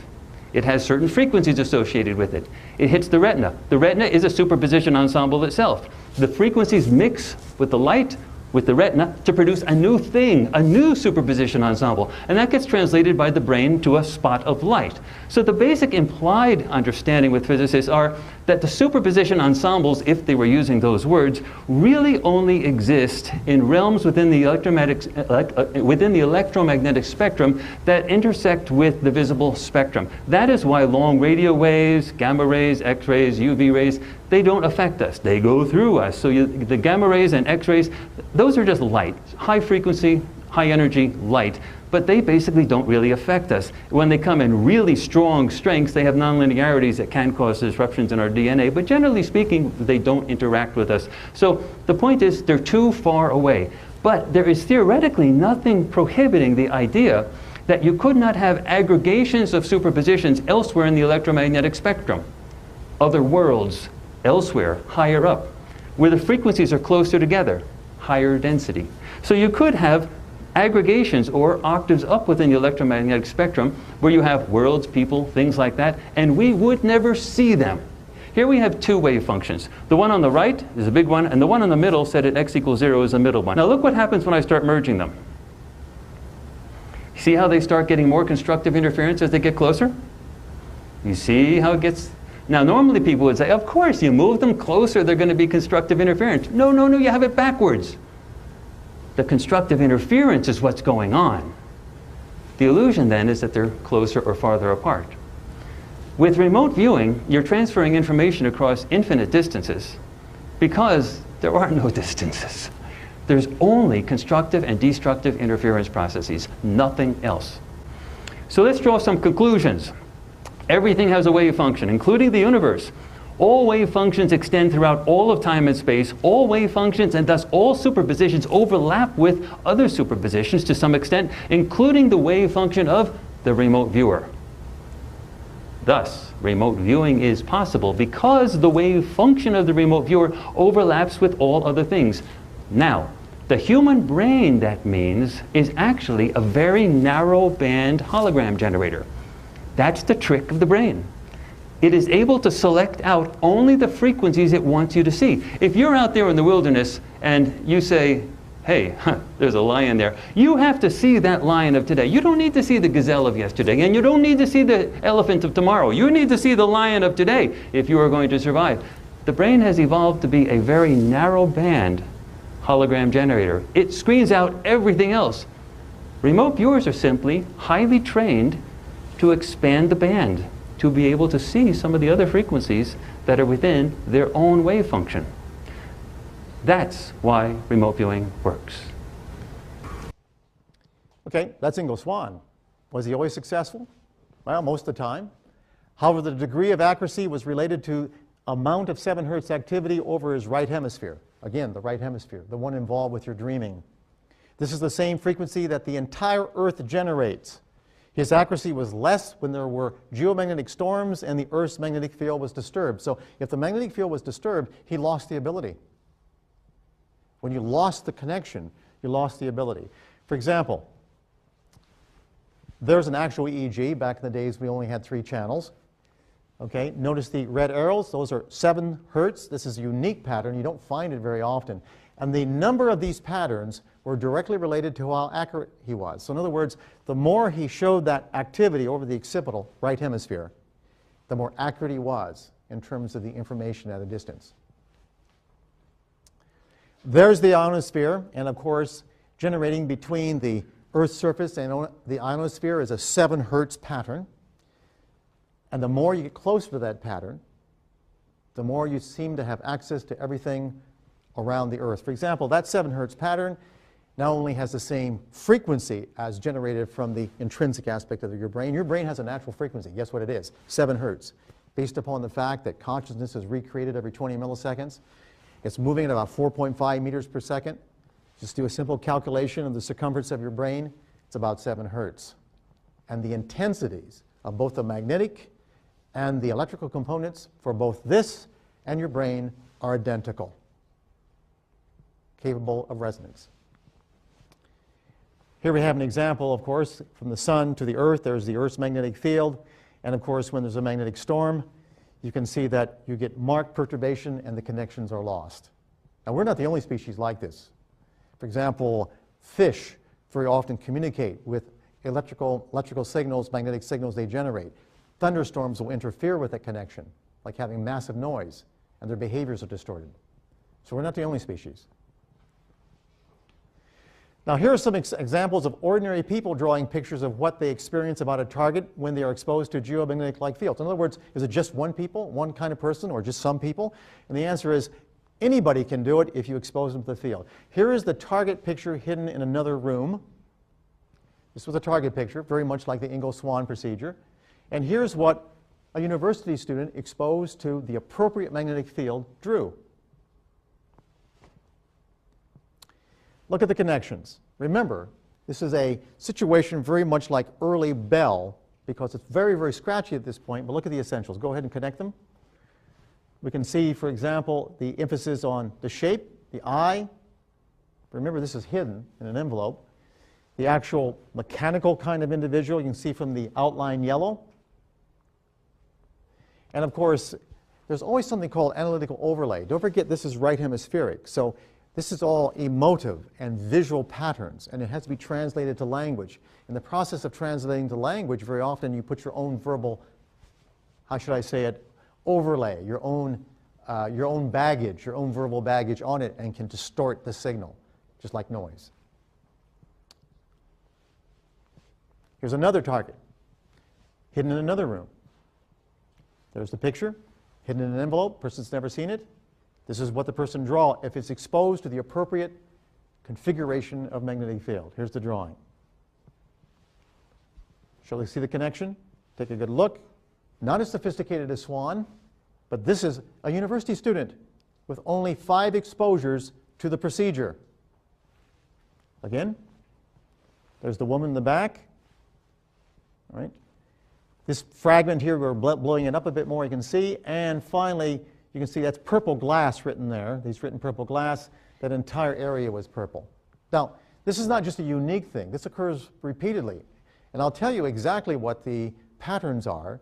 It has certain frequencies associated with it. It hits the retina. The retina is a superposition ensemble itself. The frequencies mix with the light, with the retina, to produce a new thing, a new superposition ensemble. And that gets translated by the brain to a spot of light. So the basic implied understanding with physicists are that the superposition ensembles, if they were using those words, really only exist in realms within the electromagnetic spectrum that intersect with the visible spectrum. That is why long radio waves, gamma rays, X-rays, UV rays, they don't affect us. They go through us. So the gamma rays and X-rays, those are just light, high frequency, high energy light. But they basically don't really affect us. When they come in really strong strengths, they have nonlinearities that can cause disruptions in our DNA, but generally speaking, they don't interact with us. So the point is, they're too far away. But there is theoretically nothing prohibiting the idea that you could not have aggregations of superpositions elsewhere in the electromagnetic spectrum. Other worlds elsewhere, higher up, where the frequencies are closer together, higher density. So you could have aggregations or octaves up within the electromagnetic spectrum where you have worlds, people, things like that, and we would never see them. Here we have two wave functions. The one on the right is a big one, and the one in the middle, set at x equals 0, is the middle one. Now look what happens when I start merging them. See how they start getting more constructive interference as they get closer? You see how it gets... Now normally people would say, of course, you move them closer, they're going to be constructive interference. No, no, no, you have it backwards. The constructive interference is what's going on. The illusion then is that they're closer or farther apart. With remote viewing, you're transferring information across infinite distances because there are no distances. There's only constructive and destructive interference processes, nothing else. So let's draw some conclusions. Everything has a wave function, including the universe. All wave functions extend throughout all of time and space. All wave functions, and thus all superpositions, overlap with other superpositions to some extent, including the wave function of the remote viewer. Thus, remote viewing is possible because the wave function of the remote viewer overlaps with all other things. Now, the human brain, that means, is actually a very narrow band hologram generator. That's the trick of the brain. It is able to select out only the frequencies it wants you to see. If you're out there in the wilderness and you say, hey, there's a lion there, you have to see that lion of today. You don't need to see the gazelle of yesterday, and you don't need to see the elephant of tomorrow. You need to see the lion of today if you are going to survive. The brain has evolved to be a very narrow band hologram generator. It screens out everything else. Remote viewers are simply highly trained to expand the band, to be able to see some of the other frequencies that are within their own wave function. That's why remote viewing works. Okay, that's Ingo Swann. Was he always successful? Well, most of the time. However, the degree of accuracy was related to amount of 7 Hz activity over his right hemisphere. Again, the right hemisphere, the one involved with your dreaming. This is the same frequency that the entire Earth generates. His accuracy was less when there were geomagnetic storms and the Earth's magnetic field was disturbed. So if the magnetic field was disturbed, he lost the ability. When you lost the connection, you lost the ability. For example, there's an actual EEG. Back in the days, we only had 3 channels. Okay, notice the red arrows. Those are 7 Hertz. This is a unique pattern. You don't find it very often. And the number of these patterns were directly related to how accurate he was. So in other words, the more he showed that activity over the occipital right hemisphere, the more accurate he was. in terms of the information at a distance. There's the ionosphere, and of course, generating between the Earth's surface and the ionosphere is a 7 Hertz pattern. And the more you get closer to that pattern, the more you seem to have access to everything around the Earth. For example, that 7 Hertz pattern not only has the same frequency as generated from the intrinsic aspect of your brain. Your brain has a natural frequency. Guess what it is? 7 Hertz. Based upon the fact that consciousness is recreated every 20 milliseconds. It's moving at about 4.5 meters per second. Just do a simple calculation of the circumference of your brain. It's about 7 Hertz. And the intensities of both the magnetic and the electrical components for both this and your brain are identical, capable of resonance. Here we have an example, of course, from the sun to the Earth. There's the Earth's magnetic field. And of course, when there's a magnetic storm, you can see that you get marked perturbation and the connections are lost. Now, we're not the only species like this. For example, fish very often communicate with electrical signals, magnetic signals they generate. Thunderstorms will interfere with that connection, like having massive noise, and their behaviors are distorted. So we're not the only species. Now, here are some examples of ordinary people drawing pictures of what they experience about a target when they are exposed to geomagnetic-like fields. In other words, is it just one kind of person, or just some people? And the answer is anybody can do it if you expose them to the field. Here is the target picture hidden in another room. This was a target picture, very much like the Ingalls-Swann procedure. And here's what a university student exposed to the appropriate magnetic field drew. Look at the connections. Remember, this is a situation very much like early Bell, because it's very, very scratchy at this point, but look at the essentials. Go ahead and connect them. We can see, for example, the emphasis on the shape, the eye. Remember, this is hidden in an envelope. The actual mechanical kind of individual, you can see from the outline yellow. And of course, there's always something called analytical overlay. Don't forget, this is right hemispheric. So this is all emotive and visual patterns, and it has to be translated to language. In the process of translating to language, very often you put your own verbal, how should I say it, overlay, your own baggage, your own verbal baggage on it, and can distort the signal, just like noise. Here's another target, hidden in another room. There's the picture, hidden in an envelope, person's never seen it. This is what the person draw if it's exposed to the appropriate configuration of magnetic field. Here's the drawing. Shall we see the connection? Take a good look. Not as sophisticated as Swann, but this is a university student with only 5 exposures to the procedure. Again, there's the woman in the back. All right. This fragment here, we're blowing it up a bit more, you can see. And finally, you can see that's purple glass written there. He's written purple glass. That entire area was purple. Now, this is not just a unique thing. This occurs repeatedly. And I'll tell you exactly what the patterns are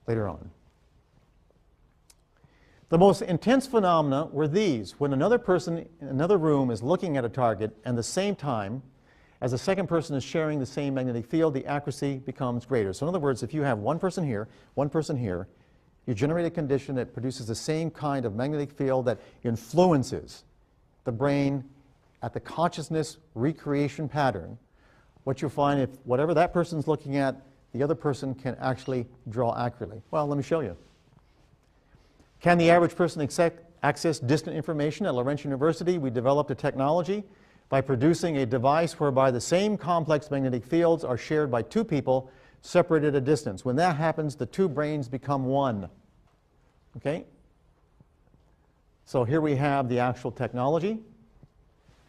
later on. The most intense phenomena were these. When another person in another room is looking at a target and the same time as the second person is sharing the same magnetic field, the accuracy becomes greater. So in other words, if you have one person here, you generate a condition that produces the same kind of magnetic field that influences the brain at the consciousness recreation pattern. What you'll find, if whatever that person's looking at, the other person can actually draw accurately. Well, let me show you. Can the average person access distant information? At Laurentian University, we developed a technology by producing a device whereby the same complex magnetic fields are shared by 2 people separated at a distance. When that happens, the 2 brains become one. Okay? So here we have the actual technology.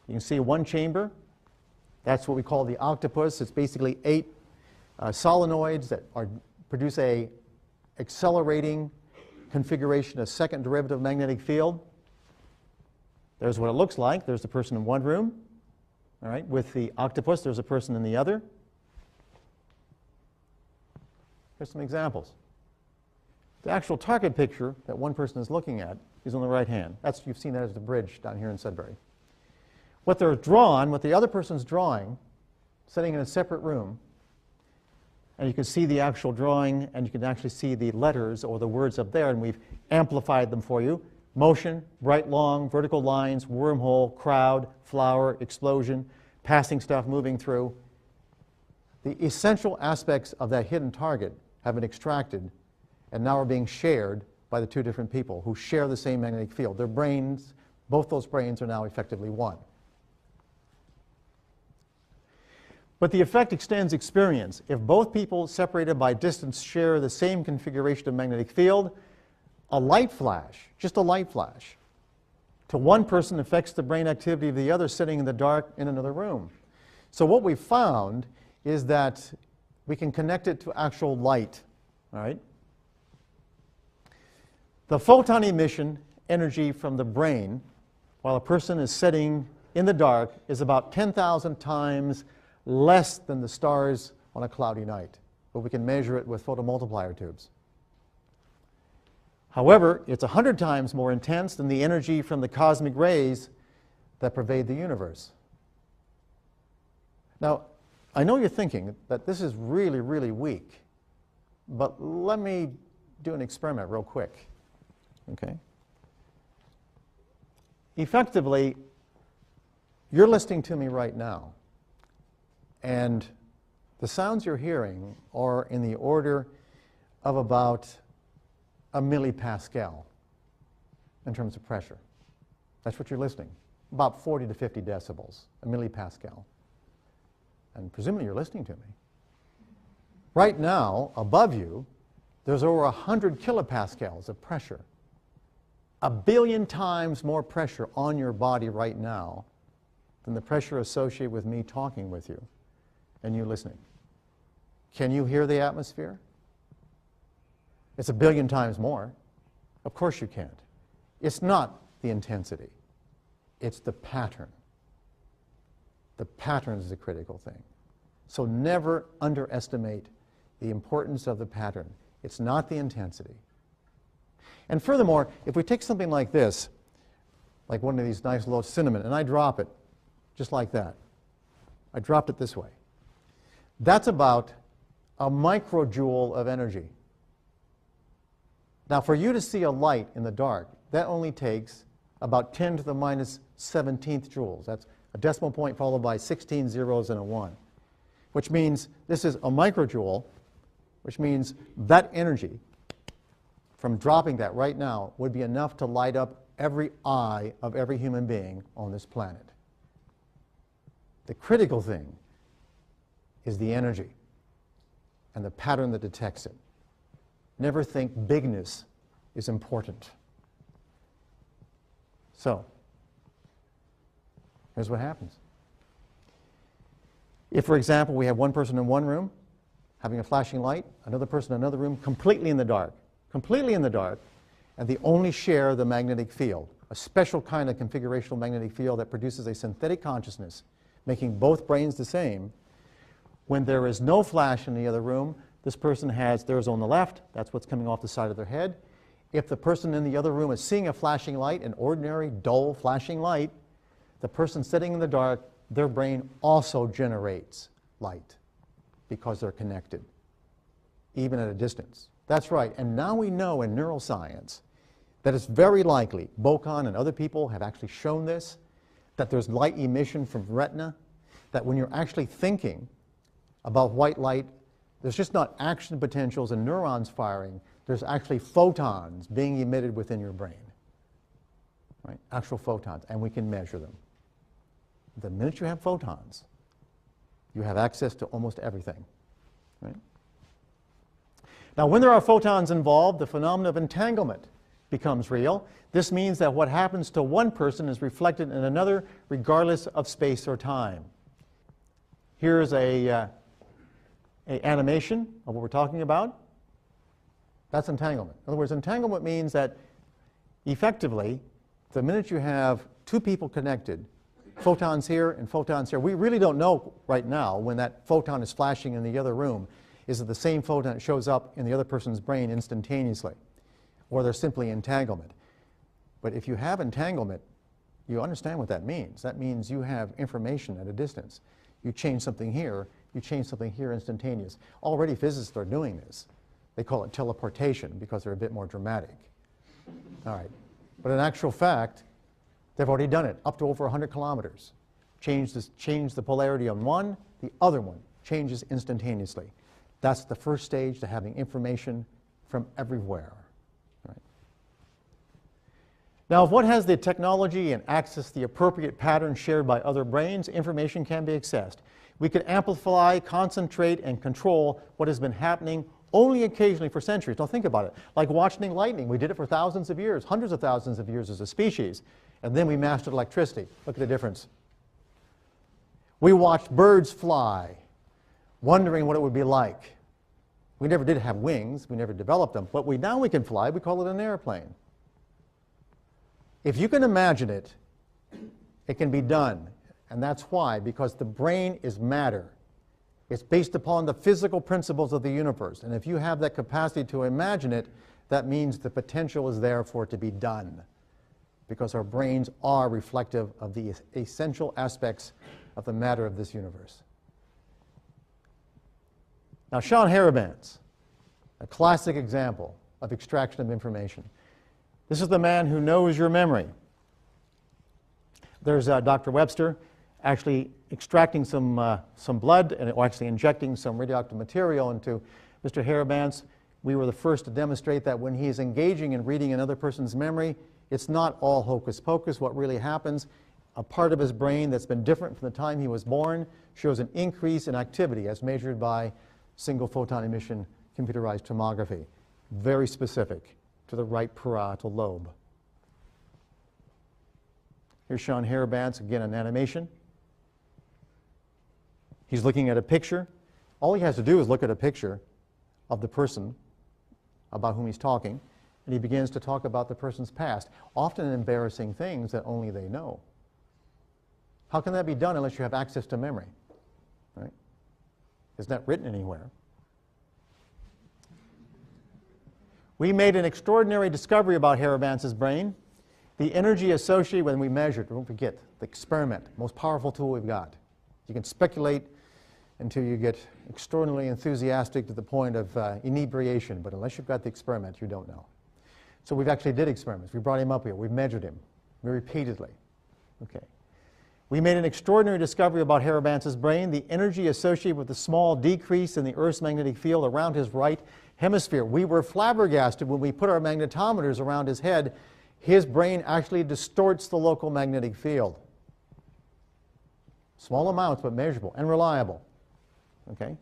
You can see one chamber. That's what we call the octopus. It's basically 8 solenoids that produce a accelerating configuration, a second derivative magnetic field. There's what it looks like. There's the person in one room. All right, with the octopus, there's a person in the other. Here's some examples. The actual target picture that one person is looking at is on the right hand. You've seen that as the bridge down here in Sudbury. What they're drawn, what the other person's drawing, sitting in a separate room, and you can see the actual drawing, and you can actually see the letters or the words up there, and we've amplified them for you. Motion, bright long, vertical lines, wormhole, crowd, flower, explosion, passing stuff moving through. The essential aspects of that hidden target have been extracted and now are being shared by the two different people who share the same magnetic field. Their brains, both those brains are now effectively one. But the effect extends experience. If both people separated by distance share the same configuration of magnetic field, a light flash, just a light flash, to one person affects the brain activity of the other sitting in the dark in another room. So what we found is that we can connect it to actual light, all right? The photon emission energy from the brain while a person is sitting in the dark is about 10,000 times less than the stars on a cloudy night, but we can measure it with photomultiplier tubes. However, it's 100 times more intense than the energy from the cosmic rays that pervade the universe. Now, I know you're thinking that this is really, really weak, but let me do an experiment real quick. Okay? Effectively, you're listening to me right now, and the sounds you're hearing are in the order of about a millipascal in terms of pressure. That's what you're listening. About 40 to 50 decibels, a millipascal. And presumably you're listening to me. Right now, above you, there's over 100 kilopascals of pressure. 1 billion times more pressure on your body right now than the pressure associated with me talking with you and you listening. Can you hear the atmosphere? It's 1 billion times more. Of course you can't. It's not the intensity. It's the pattern. The pattern is the critical thing. So never underestimate the importance of the pattern. It's not the intensity. And furthermore, if we take something like this, like one of these nice little cinnamon, and I drop it just like that. I dropped it this way. That's about a microjoule of energy. Now, for you to see a light in the dark, that only takes about 10 to the minus 17th joules. That's a decimal point followed by 16 zeros and a 1, which means this is a microjoule, which means that energy from dropping that right now would be enough to light up every eye of every human being on this planet. The critical thing is the energy and the pattern that detects it. Never think bigness is important. So, here's what happens. If, for example, we have one person in one room having a flashing light, another person in another room completely in the dark, and they only share the magnetic field, a special kind of configurational magnetic field that produces a synthetic consciousness, making both brains the same. When there is no flash in the other room, this person has theirs on the left, that's what's coming off the side of their head. If the person in the other room is seeing a flashing light, an ordinary, dull, flashing light, the person sitting in the dark, their brain also generates light because they're connected, even at a distance. That's right, and now we know in neuroscience that it's very likely, Bocan and other people have actually shown this, that there's light emission from retina, that when you're actually thinking about white light, there's just not action potentials and neurons firing, there's actually photons being emitted within your brain, right? Actual photons, and we can measure them. The minute you have photons, you have access to almost everything, right? Now, when there are photons involved, the phenomenon of entanglement becomes real. This means that what happens to one person is reflected in another regardless of space or time. Here's an animation of what we're talking about. That's entanglement. In other words, entanglement means that effectively, the minute you have two people connected, photons here and photons here, we really don't know right now when that photon is flashing in the other room. Is it the same photon that shows up in the other person's brain instantaneously? Or there's simply entanglement. But if you have entanglement, you understand what that means. That means you have information at a distance. You change something here, you change something here instantaneous. Already physicists are doing this. They call it teleportation because they're a bit more dramatic. All right. But in actual fact, they've already done it up to over 100 kilometers. Change the polarity on one, the other one changes instantaneously. That's the first stage to having information from everywhere. Right? Now, if one has the technology and access the appropriate patterns shared by other brains, information can be accessed. We can amplify, concentrate, and control what has been happening only occasionally for centuries. Now think about it. Like watching lightning. We did it for thousands of years, hundreds of thousands of years as a species. And then we mastered electricity. Look at the difference. We watched birds fly, wondering what it would be like. We never did have wings. We never developed them. But now we can fly. We call it an airplane. If you can imagine it, it can be done. And that's why, because the brain is matter. It's based upon the physical principles of the universe. And if you have that capacity to imagine it, that means the potential is there for it to be done. Because our brains are reflective of the essential aspects of the matter of this universe. Now, Sean Harabanz, a classic example of extraction of information. This is the man who knows your memory. There's Dr. Webster actually extracting some blood or actually injecting some radioactive material into Mr. Harabanz. We were the first to demonstrate that when he's engaging in reading another person's memory, it's not all hocus pocus. What really happens, a part of his brain that's been different from the time he was born shows an increase in activity as measured by single photon emission computerized tomography. Very specific to the right parietal lobe. Here's Sean Harabanz, again, an animation. He's looking at a picture. All he has to do is look at a picture of the person about whom he's talking, and he begins to talk about the person's past, often embarrassing things that only they know. How can that be done unless you have access to memory? Right? It's not written anywhere. We made an extraordinary discovery about Harabanz's brain. The energy associated when we measured, don't forget, the experiment, most powerful tool we've got. You can speculate until you get extraordinarily enthusiastic to the point of inebriation, but unless you've got the experiment, you don't know. So we've actually did experiments. We brought him up here. We've measured him repeatedly. Okay. We made an extraordinary discovery about Harabanz's brain, the energy associated with the small decrease in the Earth's magnetic field around his right hemisphere. We were flabbergasted when we put our magnetometers around his head. His brain actually distorts the local magnetic field. Small amounts, but measurable and reliable. Okay?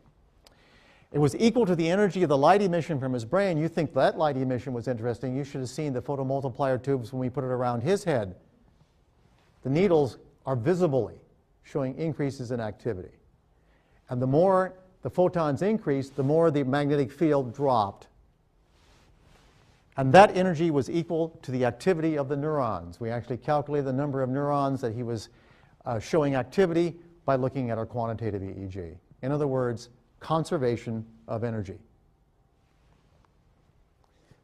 It was equal to the energy of the light emission from his brain. You think that light emission was interesting. You should have seen the photomultiplier tubes when we put it around his head. The needles are visibly showing increases in activity. And the more the photons increased, the more the magnetic field dropped. And that energy was equal to the activity of the neurons. We actually calculated the number of neurons that he was showing activity by looking at our quantitative EEG. In other words, conservation of energy.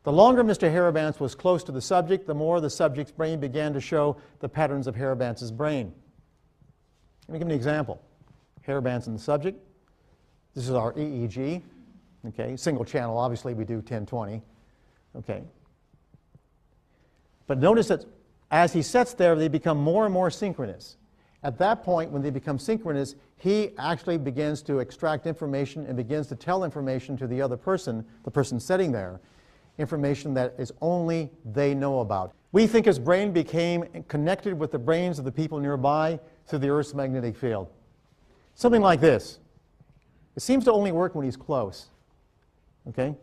The longer Mr. Harabanz was close to the subject, the more the subject's brain began to show the patterns of Harabanz's brain. Let me give you an example. Harabanz and the subject. This is our EEG. Okay, single channel, obviously we do 1020. Okay. But notice that as he sits there, they become more and more synchronous. At that point, when they become synchronous, he actually begins to extract information and begins to tell information to the other person, the person sitting there, information that is only they know about. We think his brain became connected with the brains of the people nearby through the Earth's magnetic field. Something like this. It seems to only work when he's close. Okay?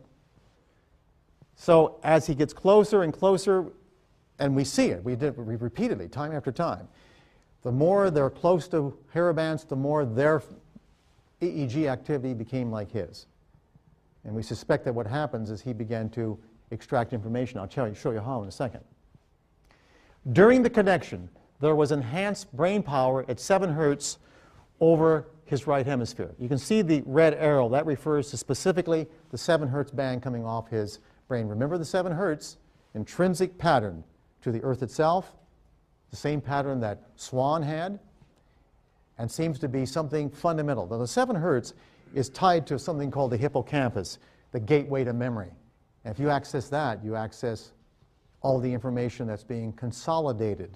So as he gets closer and closer, and we see it, we repeatedly, time after time, the more they're close to Harabanz, the more their EEG activity became like his. And we suspect that what happens is he began to extract information. I'll show you how in a second. During the connection, there was enhanced brain power at 7 hertz over his right hemisphere. You can see the red arrow. That refers to specifically the 7 hertz band coming off his brain. Remember the 7 hertz, intrinsic pattern to the Earth itself, the same pattern that Swan had. and seems to be something fundamental. Now, the 7 hertz is tied to something called the hippocampus, the gateway to memory. And if you access that, you access all the information that's being consolidated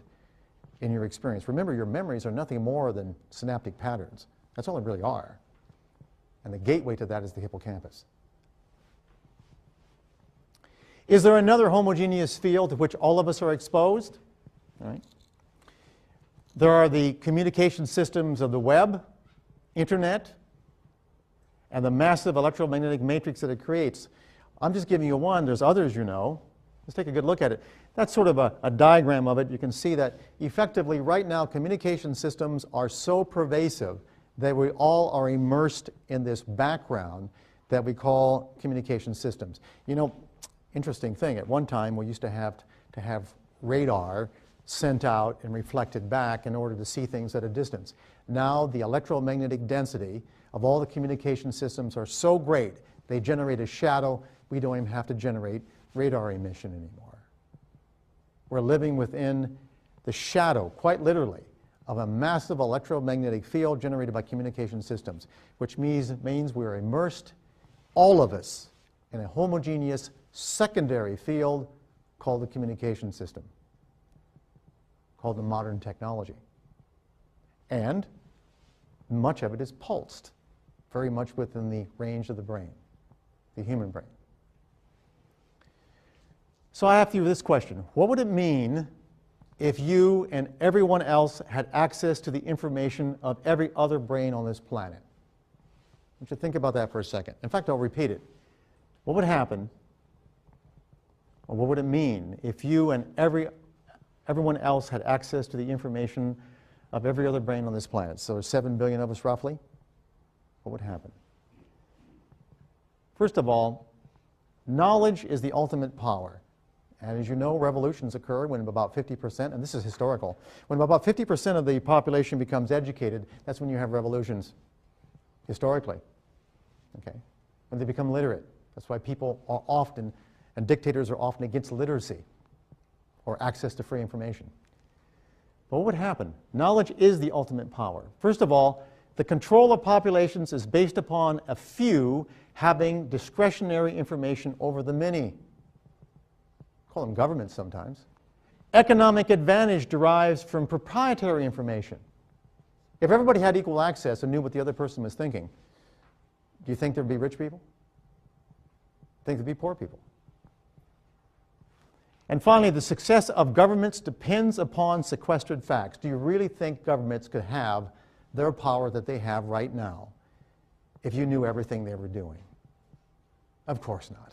in your experience. Remember, your memories are nothing more than synaptic patterns. That's all they really are. And the gateway to that is the hippocampus. Is there another homogeneous field to which all of us are exposed? All right. There are the communication systems of the web, internet, and the massive electromagnetic matrix that it creates. I'm just giving you one. There's others, you know. Let's take a good look at it. That's sort of a diagram of it. You can see that effectively right now communication systems are so pervasive that we all are immersed in this background that we call communication systems. You know, interesting thing, at one time we used to have radar sent out and reflected back in order to see things at a distance. Now the electromagnetic density of all the communication systems are so great they generate a shadow. We don't even have to generate radar emission anymore. We're living within the shadow, quite literally, of a massive electromagnetic field generated by communication systems, which means we're immersed, all of us, in a homogeneous secondary field called the communication system, called the modern technology. And much of it is pulsed, very much within the range of the brain, the human brain. So I ask you this question: what would it mean if you and everyone else had access to the information of every other brain on this planet? I want you to think about that for a second. In fact, I'll repeat it. What would happen, or what would it mean if you and everyone else had access to the information of every other brain on this planet? So there's 7 billion of us roughly. What would happen? First of all, knowledge is the ultimate power. And as you know, revolutions occur when about 50%, and this is historical, when about 50% of the population becomes educated, that's when you have revolutions, historically, okay? When they become literate. That's why people are often, and dictators are often against literacy or access to free information. But what would happen? Knowledge is the ultimate power. First of all, the control of populations is based upon a few having discretionary information over the many. Call them governments sometimes. Economic advantage derives from proprietary information. If everybody had equal access and knew what the other person was thinking, do you think there'd be rich people? Think there'd be poor people? And finally, the success of governments depends upon sequestered facts. Do you really think governments could have their power that they have right now if you knew everything they were doing? Of course not.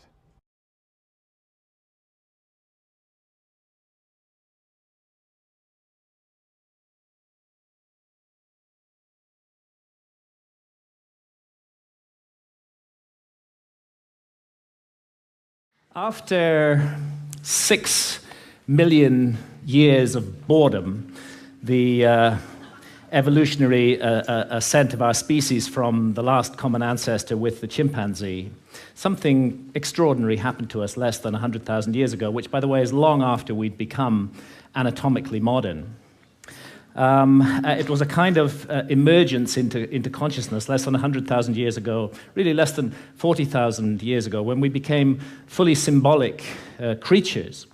After 6 million years of boredom, the evolutionary ascent of our species from the last common ancestor with the chimpanzee, something extraordinary happened to us less than 100,000 years ago, which, by the way, is long after we'd become anatomically modern. It was a kind of emergence into consciousness less than 100,000 years ago, really less than 40,000 years ago, when we became fully symbolic creatures.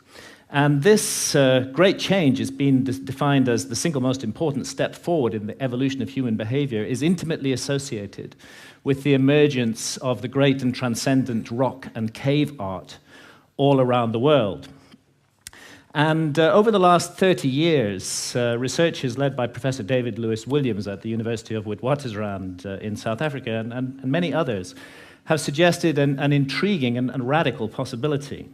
And this great change has been defined as the single most important step forward in the evolution of human behavior, is intimately associated with the emergence of the great and transcendent rock and cave art all around the world. And over the last 30 years, researchers led by Professor David Lewis Williams at the University of Witwatersrand in South Africa and many others have suggested an intriguing and radical possibility,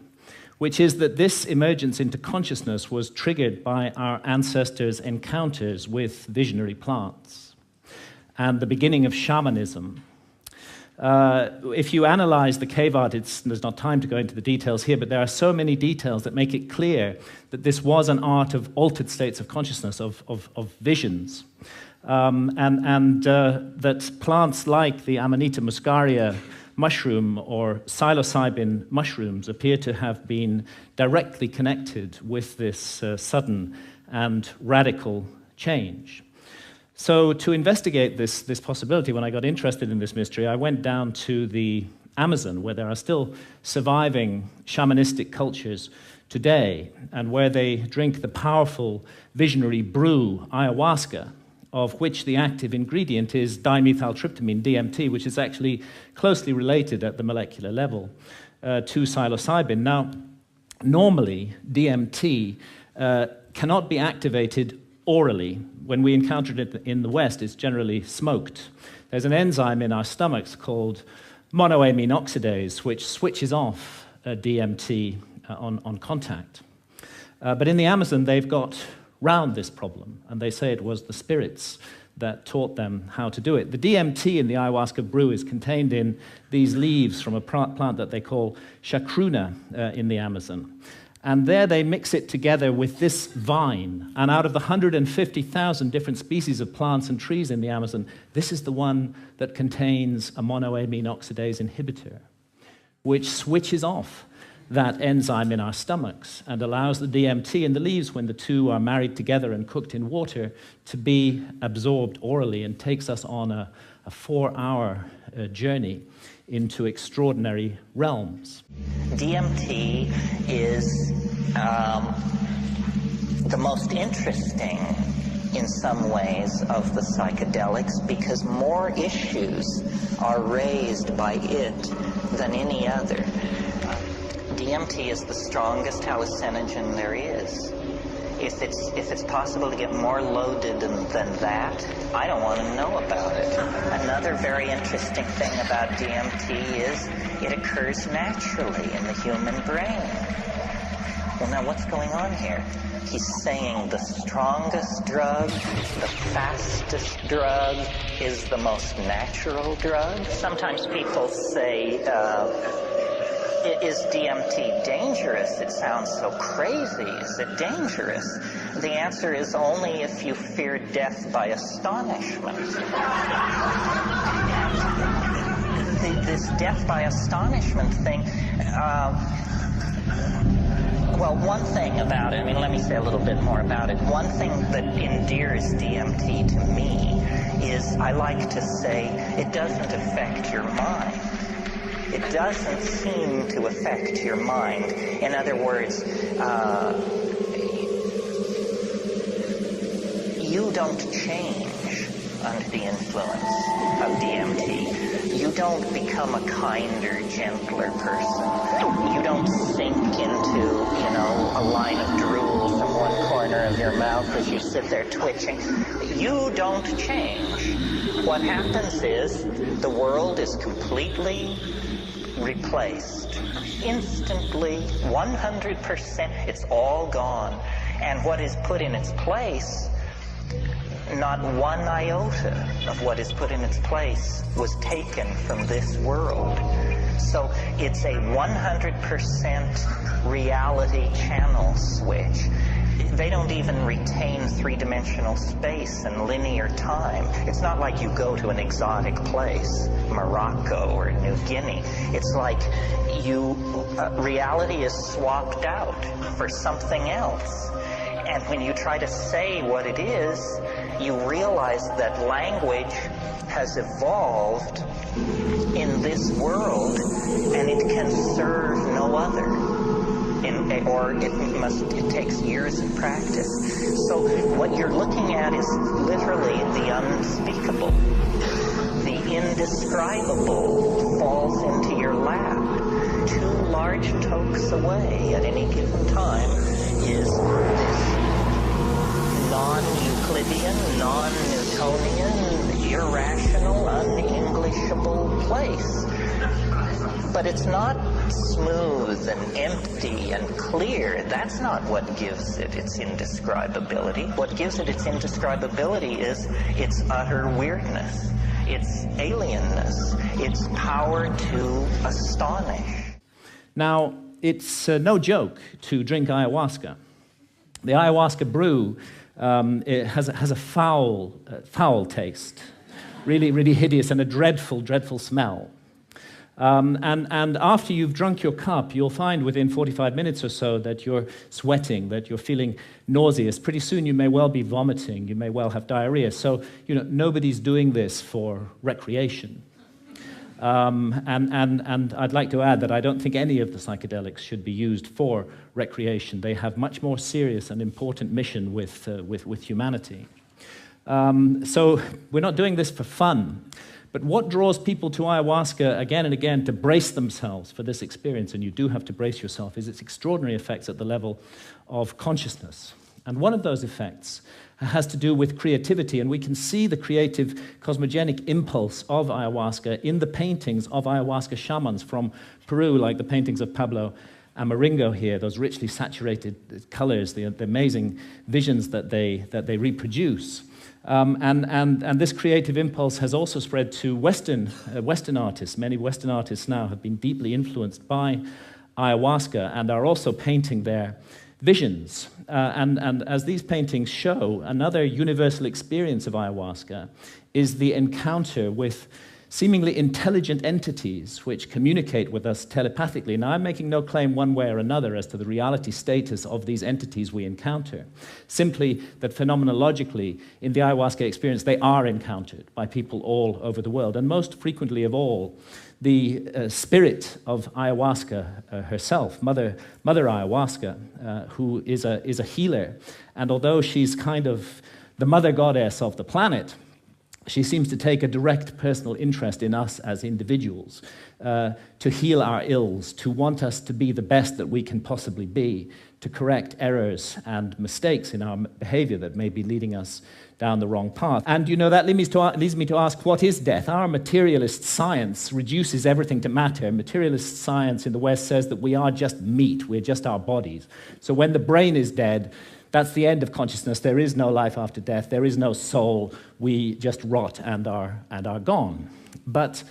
which is that this emergence into consciousness was triggered by our ancestors' encounters with visionary plants and the beginning of shamanism. If you analyze the cave art, there's not time to go into the details here, but there are so many details that make it clear that this was an art of altered states of consciousness, of visions, and that plants like the Amanita muscaria mushroom or psilocybin mushrooms appear to have been directly connected with this sudden and radical change. So to investigate this possibility, when I got interested in this mystery, I went down to the Amazon, where there are still surviving shamanistic cultures today, and where they drink the powerful visionary brew ayahuasca, of which the active ingredient is dimethyltryptamine, DMT, which is actually closely related at the molecular level to psilocybin. Now, normally, DMT cannot be activated orally. When we encounter it in the West, it's generally smoked. There's an enzyme in our stomachs called monoamine oxidase, which switches off DMT on contact. But in the Amazon, they've got round this problem, and they say it was the spirits that taught them how to do it. The DMT in the ayahuasca brew is contained in these leaves from a plant that they call chacruna in the Amazon. And there they mix it together with this vine. And out of the 150,000 different species of plants and trees in the Amazon, this is the one that contains a monoamine oxidase inhibitor, which switches off that enzyme in our stomachs and allows the DMT in the leaves, when the two are married together and cooked in water, to be absorbed orally, and takes us on a 4-hour journey into extraordinary realms. DMT is the most interesting in some ways of the psychedelics, because more issues are raised by it than any other. DMT is the strongest hallucinogen there is. If it's possible to get more loaded than that, I don't want to know about it. Another very interesting thing about DMT is it occurs naturally in the human brain. Well, now what's going on here? He's saying the strongest drug, the fastest drug, is the most natural drug. Sometimes people say, is DMT dangerous? It sounds so crazy. Is it dangerous? The answer is only if you fear death by astonishment. This death by astonishment thing, well, one thing about it, let me say a little bit more about it. One thing that endears DMT to me is, I like to say, it doesn't affect your mind. It doesn't seem to affect your mind. In other words, you don't change under the influence of DMT. You don't become a kinder, gentler person. You don't sink into, a line of drool from one corner of your mouth as you sit there twitching. You don't change. What happens is the world is completely replaced. Instantly, 100%, it's all gone. And what is put in its place, not one iota of what is put in its place was taken from this world. So it's a 100% reality channel switch. They don't even retain three-dimensional space and linear time. It's not like you go to an exotic place, Morocco or New Guinea. It's like reality is swapped out for something else. And when you try to say what it is, you realize that language has evolved in this world, and it can serve no other. It takes years of practice. So what you're looking at is literally the unspeakable. The indescribable falls into your lap. 2 large tokes away at any given time is this non-Euclidean, non-Newtonian, irrational, un-Englishable place. But it's not smooth and empty and clear. That's not what gives it its indescribability. What gives it its indescribability is its utter weirdness, its alienness, its power to astonish. Now, it's no joke to drink ayahuasca. The ayahuasca brew it has a foul taste, really, really hideous, and a dreadful, dreadful smell. And after you've drunk your cup, you'll find within 45 minutes or so that you're sweating, that you're feeling nauseous. Pretty soon you may well be vomiting, you may well have diarrhea. So, nobody's doing this for recreation. And I'd like to add that I don't think any of the psychedelics should be used for recreation. They have much more serious and important mission with humanity. So we're not doing this for fun. But what draws people to ayahuasca again and again to brace themselves for this experience, and you do have to brace yourself, is its extraordinary effects at the level of consciousness. And one of those effects has to do with creativity, and we can see the creative cosmogenic impulse of ayahuasca in the paintings of ayahuasca shamans from Peru, like the paintings of Pablo Amaringo here, those richly saturated colors, the amazing visions that they reproduce. And this creative impulse has also spread to Western artists. Many Western artists now have been deeply influenced by ayahuasca and are also painting their visions. And as these paintings show, another universal experience of ayahuasca is the encounter with seemingly intelligent entities which communicate with us telepathically. Now, I'm making no claim one way or another as to the reality status of these entities we encounter, simply that phenomenologically, in the ayahuasca experience, they are encountered by people all over the world, and most frequently of all, the spirit of ayahuasca herself, Mother Ayahuasca, who is a healer, and although she's kind of the mother goddess of the planet, she seems to take a direct personal interest in us as individuals, to heal our ills, to want us to be the best that we can possibly be, to correct errors and mistakes in our behavior that may be leading us down the wrong path. And that leads me to ask, what is death? Our materialist science reduces everything to matter. Materialist science in the West says that we are just meat, we're just our bodies. So when the brain is dead, that's the end of consciousness. There is no life after death. There is no soul. We just rot and are gone. But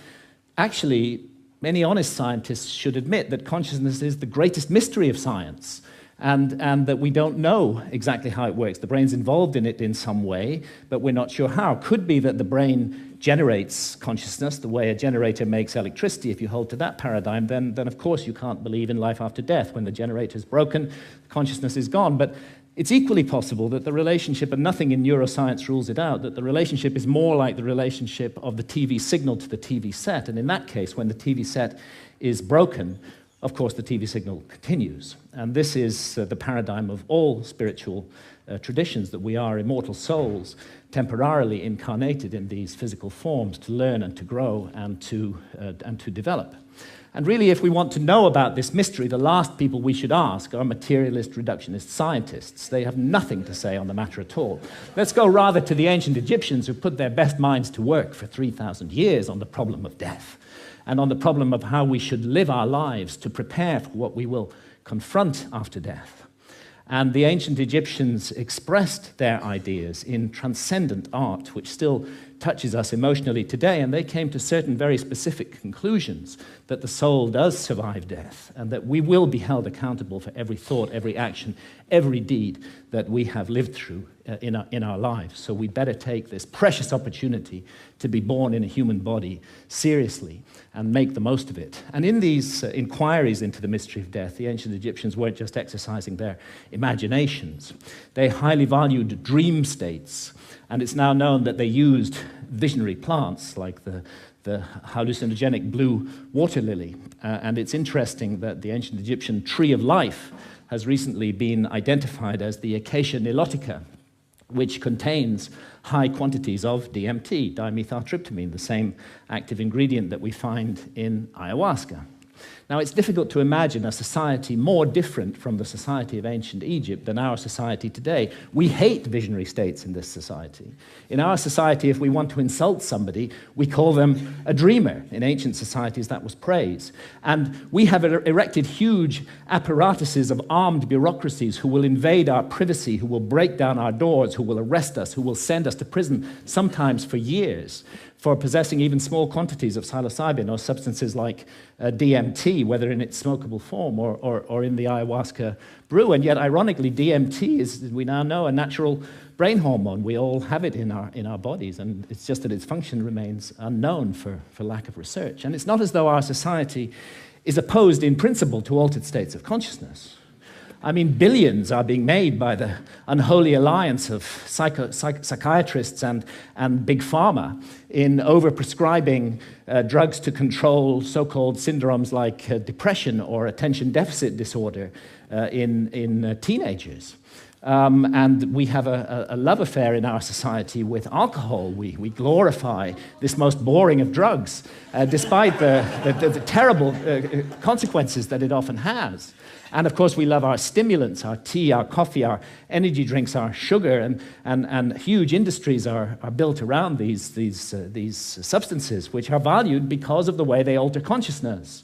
actually, many honest scientists should admit that consciousness is the greatest mystery of science, and that we don't know exactly how it works. The brain's involved in it in some way, but we're not sure how. Could be that the brain generates consciousness the way a generator makes electricity. If you hold to that paradigm, then of course you can't believe in life after death. When the generator is broken, consciousness is gone. But it's equally possible that the relationship, and nothing in neuroscience rules it out, that the relationship is more like the relationship of the TV signal to the TV set. And in that case, when the TV set is broken, of course, the TV signal continues. And this is the paradigm of all spiritual traditions, that we are immortal souls, temporarily incarnated in these physical forms to learn and to grow and to develop. And really, if we want to know about this mystery, the last people we should ask are materialist reductionist scientists. They have nothing to say on the matter at all. Let's go rather to the ancient Egyptians, who put their best minds to work for 3,000 years on the problem of death and on the problem of how we should live our lives to prepare for what we will confront after death. And the ancient Egyptians expressed their ideas in transcendent art, which still touches us emotionally today, and they came to certain very specific conclusions that the soul does survive death and that we will be held accountable for every thought, every action, every deed that we have lived through in our lives. So we better take this precious opportunity to be born in a human body seriously and make the most of it. And in these inquiries into the mystery of death, the ancient Egyptians weren't just exercising their imaginations. They highly valued dream states, and it's now known that they used visionary plants like the hallucinogenic blue water lily. And it's interesting that the ancient Egyptian tree of life has recently been identified as the Acacia nilotica, which contains high quantities of DMT, dimethyltryptamine, the same active ingredient that we find in ayahuasca. Now, it's difficult to imagine a society more different from the society of ancient Egypt than our society today. We hate visionary states in this society. In our society, if we want to insult somebody, we call them a dreamer. In ancient societies, that was praise. And we have erected huge apparatuses of armed bureaucracies who will invade our privacy, who will break down our doors, who will arrest us, who will send us to prison, sometimes for years, for possessing even small quantities of psilocybin or substances like DMT, whether in its smokable form or in the ayahuasca brew. And yet, ironically, DMT is, we now know, a natural brain hormone. We all have it in our bodies, and it's just that its function remains unknown for lack of research. And it's not as though our society is opposed in principle to altered states of consciousness. I mean, billions are being made by the unholy alliance of psychiatrists and big pharma in overprescribing drugs to control so-called syndromes like depression or attention deficit disorder in teenagers. And we have a love affair in our society with alcohol. We glorify this most boring of drugs, despite the terrible consequences that it often has. And of course, we love our stimulants, our tea, our coffee, our energy drinks, our sugar, and huge industries are built around these substances, which are valued because of the way they alter consciousness.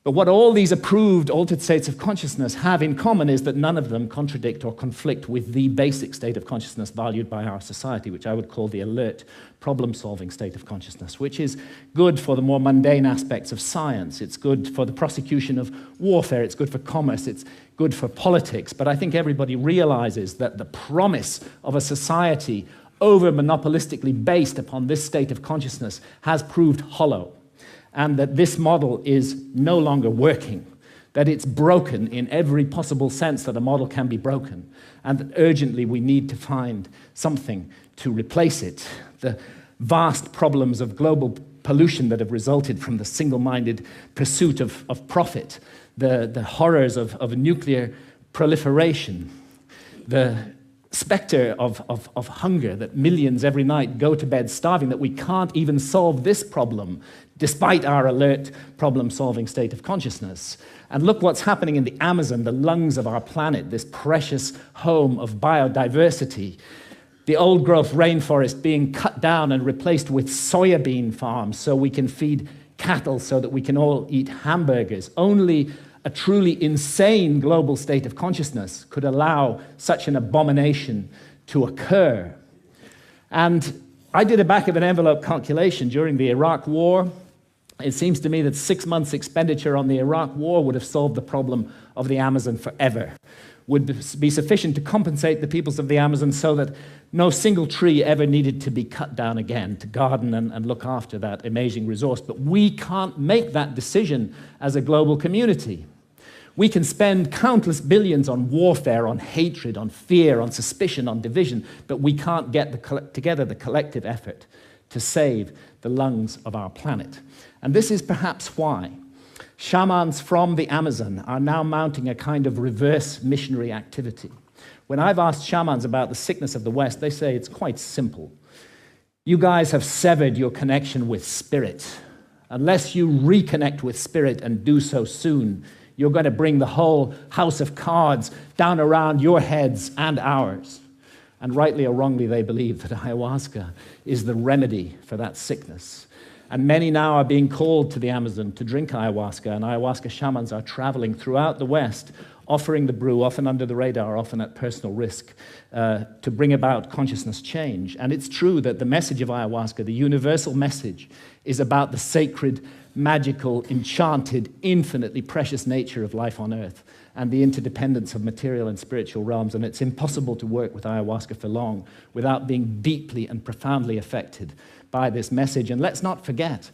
But what all these approved altered states of consciousness have in common is that none of them contradict or conflict with the basic state of consciousness valued by our society, which I would call the alert, problem-solving state of consciousness, which is good for the more mundane aspects of science. It's good for the prosecution of warfare. It's good for commerce. It's good for politics. But I think everybody realizes that the promise of a society over-monopolistically based upon this state of consciousness has proved hollow, and that this model is no longer working, that it's broken in every possible sense that a model can be broken, and that urgently we need to find something to replace it. The vast problems of global pollution that have resulted from the single-minded pursuit of profit, the horrors of nuclear proliferation, the specter of hunger, that millions every night go to bed starving, that we can't even solve this problem despite our alert, problem-solving state of consciousness. And look what's happening in the Amazon, the lungs of our planet, this precious home of biodiversity. The old-growth rainforest being cut down and replaced with soybean farms so we can feed cattle, so that we can all eat hamburgers. Only a truly insane global state of consciousness could allow such an abomination to occur. And I did a back-of-an-envelope calculation during the Iraq War. It seems to me that 6 months' expenditure on the Iraq War would have solved the problem of the Amazon forever, would be sufficient to compensate the peoples of the Amazon so that no single tree ever needed to be cut down again to garden and look after that amazing resource. But we can't make that decision as a global community. We can spend countless billions on warfare, on hatred, on fear, on suspicion, on division, but we can't get together the collective effort to save the lungs of our planet. And this is perhaps why shamans from the Amazon are now mounting a kind of reverse missionary activity. When I've asked shamans about the sickness of the West, they say it's quite simple. You guys have severed your connection with spirit. Unless you reconnect with spirit and do so soon, you're going to bring the whole house of cards down around your heads and ours. And rightly or wrongly, they believe that ayahuasca is the remedy for that sickness. And many now are being called to the Amazon to drink ayahuasca, and ayahuasca shamans are traveling throughout the West, offering the brew, often under the radar, often at personal risk, to bring about consciousness change. And it's true that the message of ayahuasca, the universal message, is about the sacred, magical, enchanted, infinitely precious nature of life on Earth and the interdependence of material and spiritual realms. And it's impossible to work with ayahuasca for long without being deeply and profoundly affected by this message. And let's not forget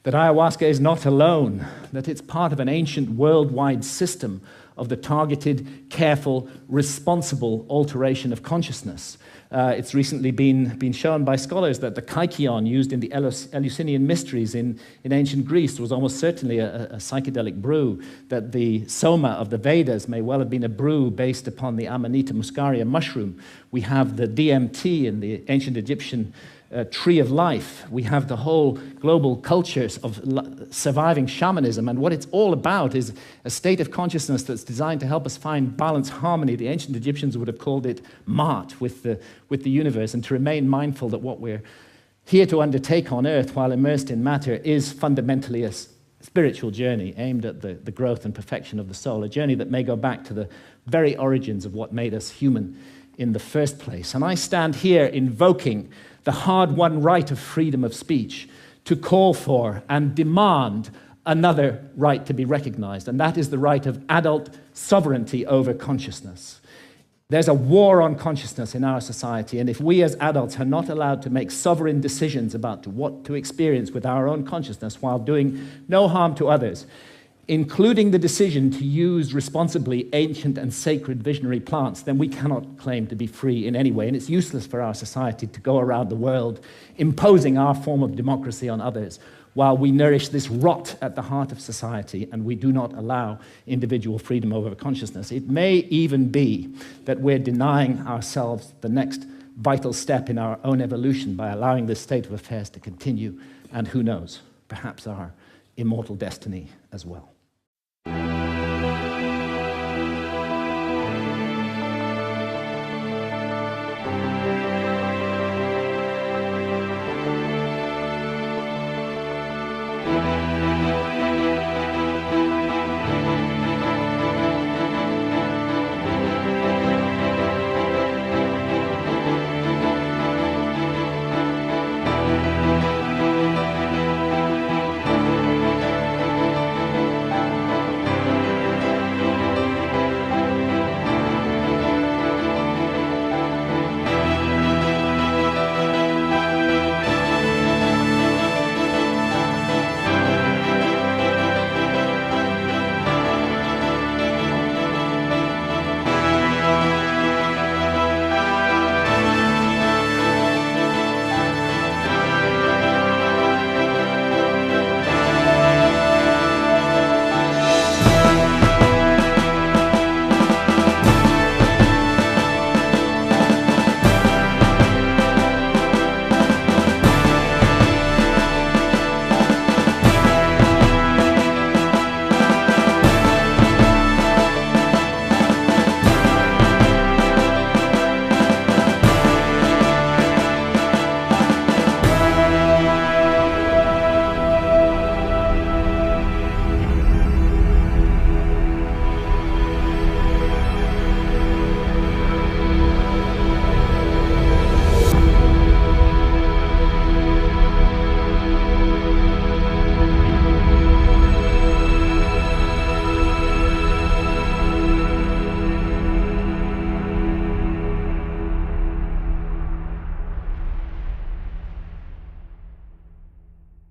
that ayahuasca is not alone, that it's part of an ancient worldwide system of the targeted, careful, responsible alteration of consciousness. It's recently been shown by scholars that the kykeon used in the Eleusinian mysteries in ancient Greece was almost certainly a psychedelic brew, that the soma of the Vedas may well have been a brew based upon the Amanita muscaria mushroom. We have the DMT in the ancient Egyptian tree of life. We have the whole global cultures of surviving shamanism, and what it's all about is a state of consciousness that's designed to help us find balance, harmony. The ancient Egyptians would have called it mart with the universe, and to remain mindful that what we're here to undertake on earth while immersed in matter is fundamentally a spiritual journey aimed at the growth and perfection of the soul, a journey that may go back to the very origins of what made us human in the first place. And I stand here invoking the hard-won right of freedom of speech to call for and demand another right to be recognized, and that is the right of adult sovereignty over consciousness. There's a war on consciousness in our society, and if we as adults are not allowed to make sovereign decisions about what to experience with our own consciousness while doing no harm to others, including the decision to use responsibly ancient and sacred visionary plants, then we cannot claim to be free in any way, and it's useless for our society to go around the world imposing our form of democracy on others while we nourish this rot at the heart of society and we do not allow individual freedom over consciousness. It may even be that we're denying ourselves the next vital step in our own evolution by allowing this state of affairs to continue, and who knows, perhaps our immortal destiny as well.